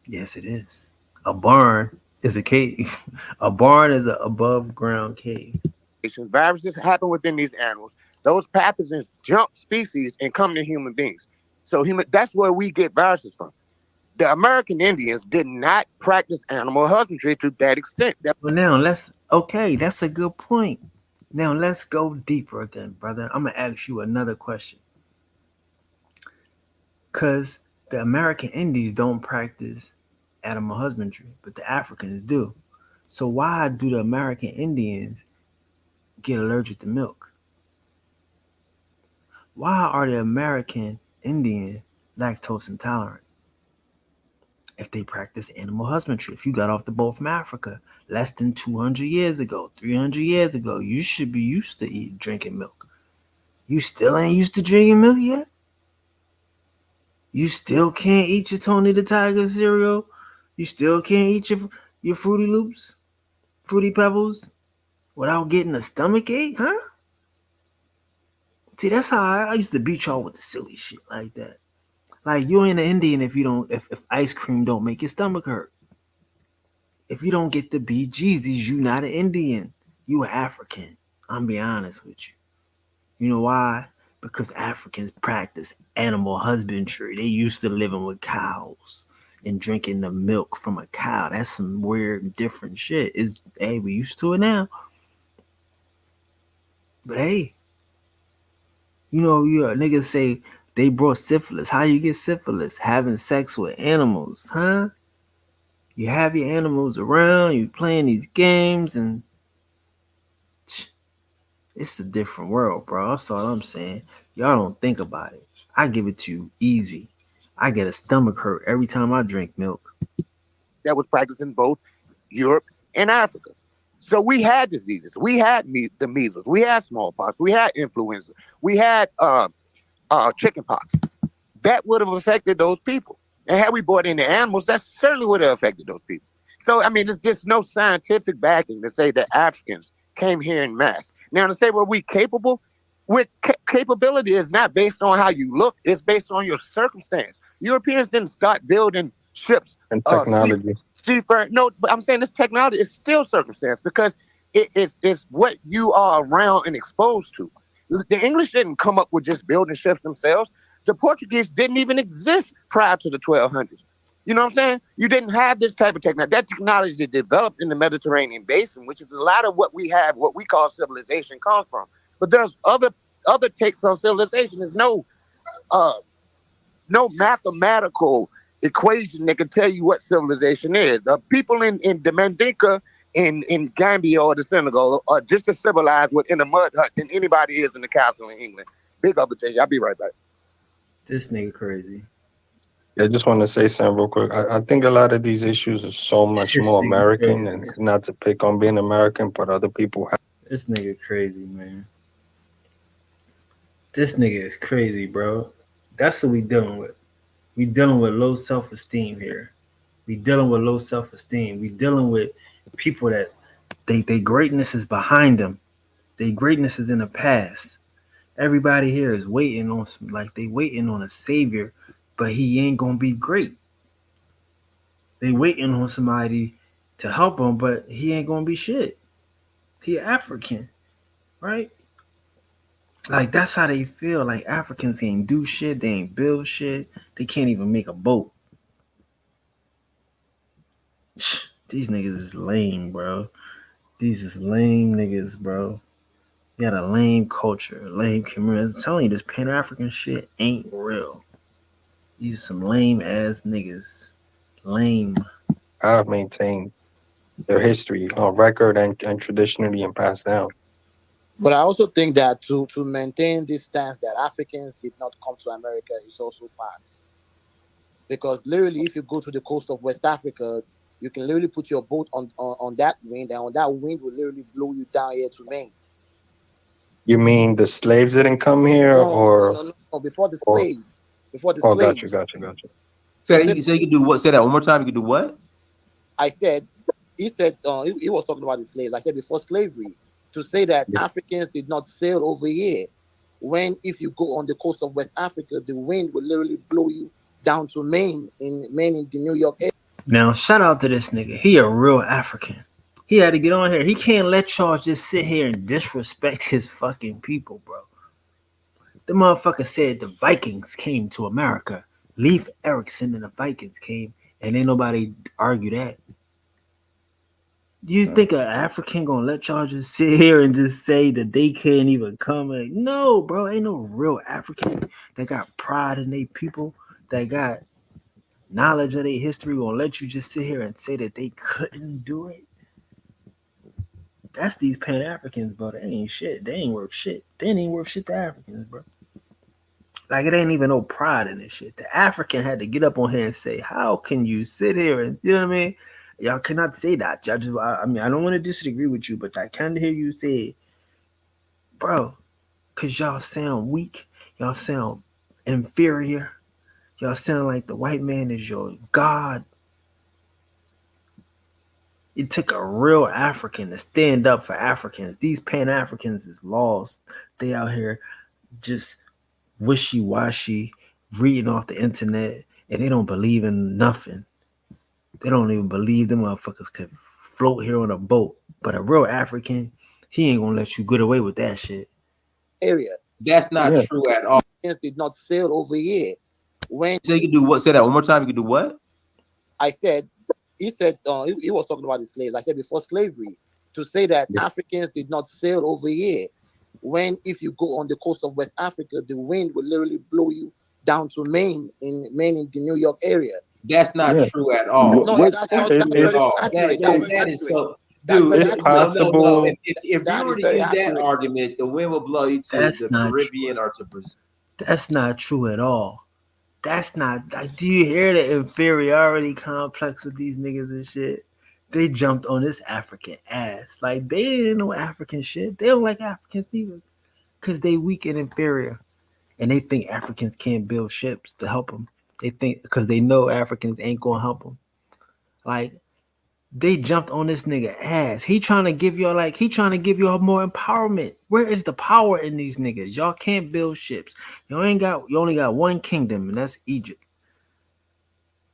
Yes, it is. A barn is a cave. A barn is an above ground cave. Viruses happen within these animals. Those pathogens jump species and come to human beings. So that's where we get viruses from. The American Indians did not practice animal husbandry to that extent. Well, now that's a good point. Now let's go deeper then, brother. I'm gonna ask you another question. Because the American Indians don't practice animal husbandry, but the Africans do. So why do the American Indians get allergic to milk? Why are the American Indian lactose intolerant if they practice animal husbandry? If you got off the boat from Africa less than 200 years ago, 300 years ago, you should be used to drinking milk. You still ain't used to drinking milk yet? You still can't eat your Tony the Tiger cereal? You still can't eat your Fruity Loops, Fruity Pebbles without getting a stomach ache, huh? See, that's how I used to beat y'all with the silly shit like that. Like, you ain't an Indian if ice cream don't make your stomach hurt. If you don't get the BGZs, you not an Indian. You an African. I'm being honest with you. You know why? Because Africans practice animal husbandry. They used to living with cows and drinking the milk from a cow. That's some weird, different shit. Hey, we used to it now. But hey, you know, niggas say they brought syphilis. How you get syphilis? Having sex with animals, huh? You have your animals around, you playing these games, and it's a different world, bro. That's all I'm saying. Y'all don't think about it. I give it to you easy. I get a stomach hurt every time I drink milk. That was practiced in both Europe and Africa. So we had diseases. We had the measles. We had smallpox. We had influenza. We had chickenpox. That would have affected those people. And had we brought in the animals, that certainly would have affected those people. So, I mean, there's just no scientific backing to say that Africans came here in mass. Now, to say, were we capable? Capability is not based on how you look. It's based on your circumstance. Europeans didn't start building ships. And technology. No, but I'm saying this technology is still circumstance, because it's what you are around and exposed to. The English didn't come up with just building ships themselves. The Portuguese didn't even exist prior to the 1200s. You know what I'm saying? You didn't have this type of technology. That technology that developed in the Mediterranean basin, which is a lot of what we have, what we call civilization, comes from. But there's other takes on civilization. There's no mathematical equation that can tell you what civilization is. People in the Mandinka in Gambia or the Senegal are just as civilized within a mud hut than anybody is in the castle in England. Big up, I'll be right back. This nigga crazy. I just want to say something real quick. I think a lot of these issues are so much more American, and not to pick on being American, but other people have. This nigga crazy, man. This nigga is crazy, bro. That's what we dealing with. We dealing with low self-esteem here. We dealing with low self-esteem. We dealing with people that they greatness is behind them. Their greatness is in the past. Everybody here is waiting on they waiting on a savior, but he ain't gonna be great. They waiting on somebody to help him, but he ain't gonna be shit. He African, right? Like that's how they feel. Like Africans ain't do shit, they ain't build shit, they can't even make a boat. These niggas is lame, bro. These is lame niggas, bro. You got a lame culture, lame community. I'm telling you, this Pan-African shit ain't real. These are some lame ass niggas. Lame. I've maintained their history on record and traditionally and passed down. But I also think that to maintain this stance that Africans did not come to America is also fast. Because literally, if you go to the coast of West Africa, you can literally put your boat on that wind, and on that wind will literally blow you down here to Maine. You mean the slaves didn't come here, No, before the slaves. Before the slaves. Gotcha. So you can do what? Say that one more time. You can do what? I said, he said, he was talking about the slaves. I said before slavery, to say that Africans did not sail over here, when if you go on the coast of West Africa, the wind will literally blow you down to Maine in the New York area. Now, shout out to this nigga. He a real African. He had to get on here. He can't let y'all just sit here and disrespect his fucking people, bro. The motherfucker said the Vikings came to America. Leif Erikson and the Vikings came, and ain't nobody argue that. Do you think an African gonna let y'all just sit here and just say that they can't even come? Like, no, bro, ain't no real African that got pride in their people, that got knowledge of their history gonna let you just sit here and say that they couldn't do it. That's these Pan-Africans, bro. They ain't shit. They ain't worth shit. They ain't worth shit to Africans, bro. Like, it ain't even no pride in this shit. The African had to get up on here and say, how can you sit here and, you know what I mean? Y'all cannot say that. Y'all just, I mean, I don't want to disagree with you, but I kind of hear you say, bro, because y'all sound weak. Y'all sound inferior. Y'all sound like the white man is your God. It took a real African to stand up for Africans. These Pan-Africans is lost. They out here just wishy-washy, reading off the internet, and they don't believe in nothing. They don't even believe them motherfuckers could float here on a boat. But a real African, he ain't gonna let you get away with that shit. Area. That's not true at all. Africans did not sail over here. When so you can do what? Say that one more time. You can do what? I said, he said, he was talking about the slaves. I said before slavery, to say that Africans did not sail over here, when if you go on the coast of West Africa, the wind will literally blow you down to Maine in the New York area. That's not true at all. No, that's not at all. That is so. Dude, it's possible. No. If you were to use that argument, the wind will blow you to the Caribbean or to Brazil. That's not true at all. That's not. Like, do you hear the inferiority complex with these niggas and shit? They jumped on this African ass. Like, they didn't know African shit. They don't like Africans either, because they weak and inferior, and they think Africans can't build ships to help them. They think because they know Africans ain't gonna help them. Like, they jumped on this nigga ass. He trying to give y'all more empowerment. Where is the power in these niggas? Y'all can't build ships. You only got one kingdom, and that's Egypt.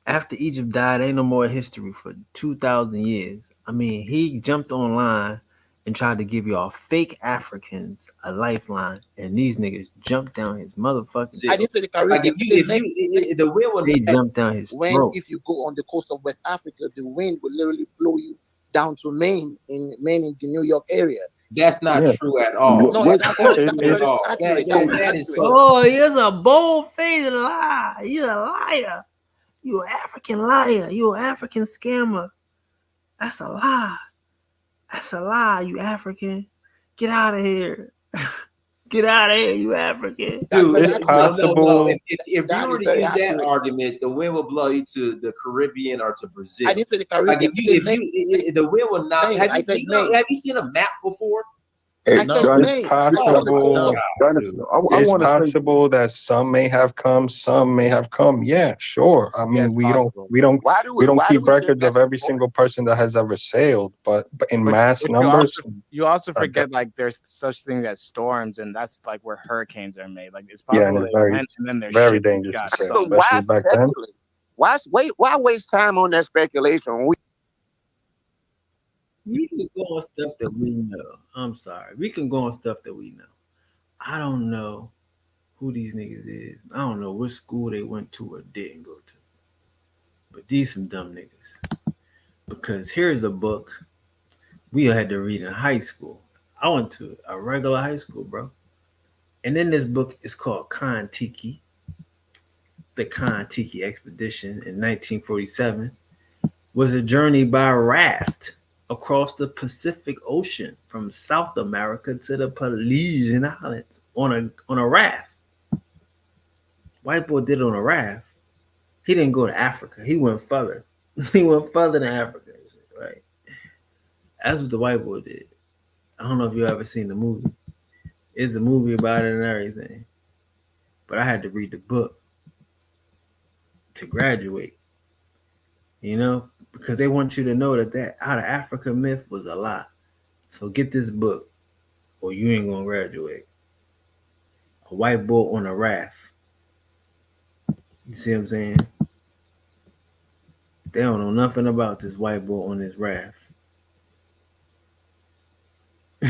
After Egypt died, ain't no more history for 2,000 years. I mean, he jumped online and tried to give y'all fake Africans a lifeline, and these niggas jumped down his motherfucking. I didn't say the Caribbean. The wind will jump down his throat. If you go on the coast of West Africa, the wind will literally blow you down to Maine in the New York area. That's not true at all. No, that's not at all. That is so. Oh, you're a bold-faced lie. You're a liar. You an African liar. You an African scammer. That's a lie. That's a lie, you African. Get out of here. Get out of here, you African. Dude, it's possible. If you were to use that argument, the wind will blow you to the Caribbean or to Brazil. I didn't say the Caribbean. Like the wind will not. Have you seen a map before? It's possible. It's possible that some may have come, some may have come. Yeah, sure. I mean, we don't keep records of every single person that has ever sailed, but in mass numbers. You also forget, like, there's such thing as storms, and that's like where hurricanes are made. Like, it's possible, and then there's very dangerous to say, especially back then. Why waste time on that speculation? We can go on stuff that we know. I'm sorry. We can go on stuff that we know. I don't know who these niggas is. I don't know what school they went to or didn't go to. But these some dumb niggas. Because here's a book we had to read in high school. I went to a regular high school, bro. And then this book is called Kon-Tiki. The Kon-Tiki expedition in 1947 was a journey by raft across the Pacific Ocean from South America to the Polynesian Islands on a raft. White boy did it on a raft. He didn't go to Africa. He went further. He went further than Africa, right? That's what the white boy did. I don't know if you ever seen the movie. It's a movie about it and everything. But I had to read the book to graduate. You know, because they want you to know that out of Africa myth was a lie. So get this book or you ain't gonna graduate. A white boy on a raft. You see what I'm saying? They don't know nothing about this white boy on this raft.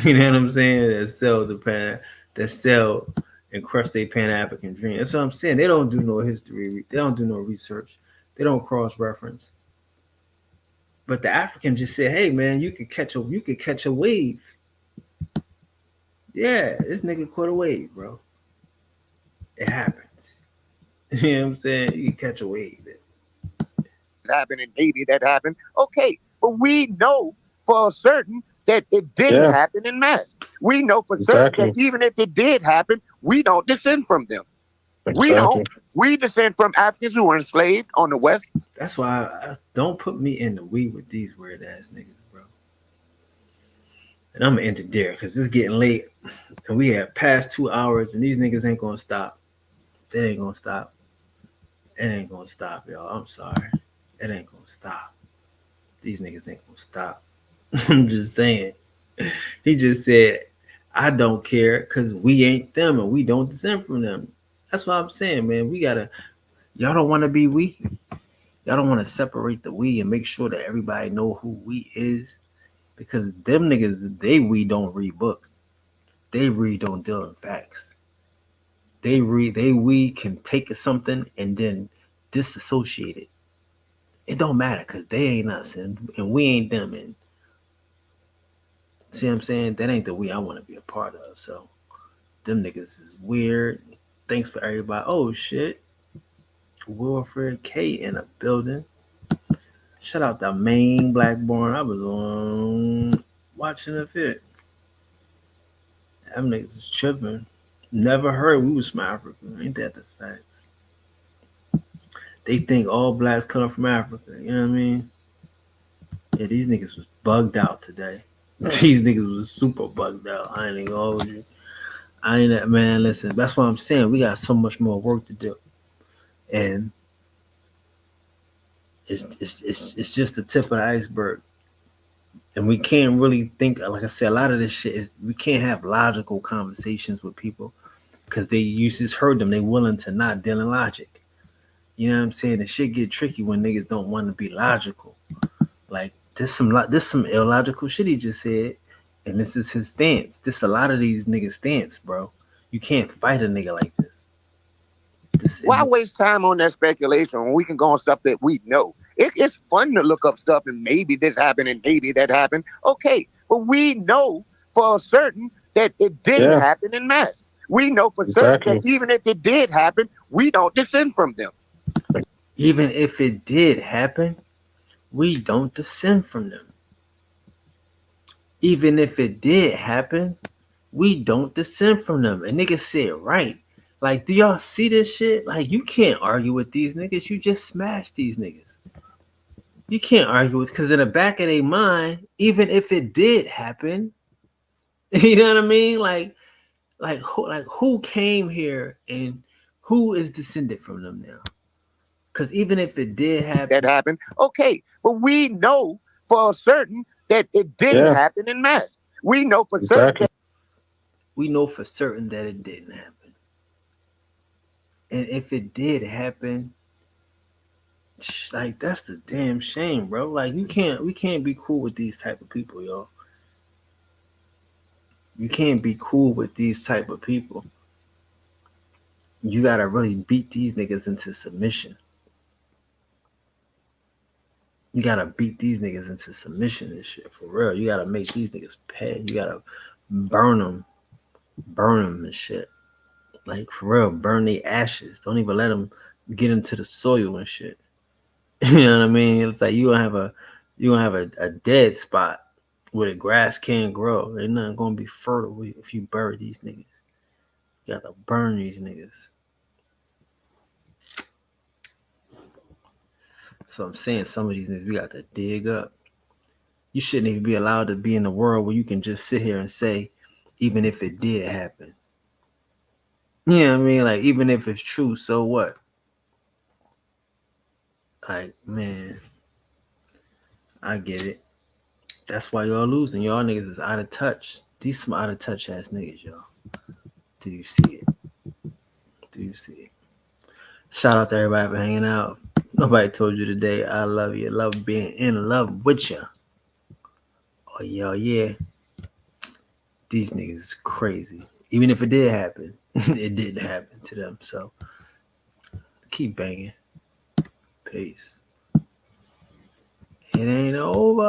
You know what I'm saying? That sell and crush their Pan-African dream. That's what I'm saying. They don't do no history. They don't do no research. They don't cross-reference. But the African just said, "Hey man, you could catch a wave." Yeah, this nigga caught a wave, bro. It happens. You know what I'm saying? You can catch a wave. Happened and maybe that happened. Okay, but we know for certain that it didn't happen in mass. We know for certain that even if it did happen, we don't descend from them. Exactly. We descend from Africans who were enslaved on the West. That's why I don't put me in the we with these weird ass niggas, bro. And I'm gonna end it there because it's getting late and we have past 2 hours and these niggas ain't gonna stop. They ain't gonna stop. It ain't gonna stop, y'all. I'm sorry. It ain't gonna stop. These niggas ain't gonna stop. I'm just saying. He just said, I don't care because we ain't them and we don't descend from them. That's what I'm saying, man. Y'all don't want to be we. Y'all don't want to separate the we and make sure that everybody know who we is. Because them niggas, we don't read books. They don't deal in facts. We can take something and then disassociate it. It don't matter because they ain't us and we ain't them. And see what I'm saying? That ain't the we I want to be a part of. So them niggas is weird. Thanks for everybody. Oh shit. Wilfred K in a building. Shout out to Maine Blackborn. I was on watching a fit. Them niggas is tripping. Never heard we was from Africa. Ain't that the facts? They think all blacks come from Africa. You know what I mean? Yeah, these niggas was bugged out today. These niggas was super bugged out. I ain't gonna hold you. Man, listen, that's what I'm saying. We got so much more work to do. And it's just the tip of the iceberg. And we can't really think, like I said, a lot of this shit is, we can't have logical conversations with people because you just heard them. They willing to not deal in logic. You know what I'm saying? The shit get tricky when niggas don't want to be logical. Like this some illogical shit he just said, and this is his stance. This a lot of these niggas' stance, bro. You can't fight a nigga like this. Why waste time on that speculation when we can go on stuff that we know? It's fun to look up stuff and maybe this happened and maybe that happened. Okay, but we know for certain that it didn't happen in mass. We know for certain that even if it did happen, we don't descend from them. Even if it did happen, we don't descend from them. Even if it did happen, we don't descend from them. And niggas said right. Like, do y'all see this shit? Like, you can't argue with these niggas. You just smash these niggas. You can't argue with, because in the back of their mind, even if it did happen, you know what I mean? Like who came here and who is descended from them now? Because even if it did happen, that happened. Okay, but we know for certain that it didn't happen in mass. We know for certain. We know for certain that it didn't happen. And if it did happen, Like, that's the damn shame, bro. Like, we can't be cool with these type of people, yo. You can't be cool with these type of people. You gotta really beat these niggas into submission. You gotta beat these niggas into submission and shit, for real. You gotta make these niggas pay. You gotta burn them and shit. Like, for real, burn their ashes. Don't even let them get into the soil and shit. You know what I mean? It's like you gonna have a dead spot where the grass can't grow. Ain't nothing gonna be fertile if you bury these niggas. You gotta burn these niggas. So I'm saying, some of these niggas we got to dig up. You shouldn't even be allowed to be in a world where you can just sit here and say, even if it did happen. You know what I mean? Like, even if it's true, so what? Like, man, I get it. That's why y'all losing. Y'all niggas is out of touch. These some out of touch ass niggas, y'all. Do you see it? Do you see it? Shout out to everybody for hanging out. Nobody told you today, I love you. Love being in love with you. Oh, yeah. These niggas is crazy. Even if it did happen, it didn't happen to them. So keep banging. Peace. It ain't over.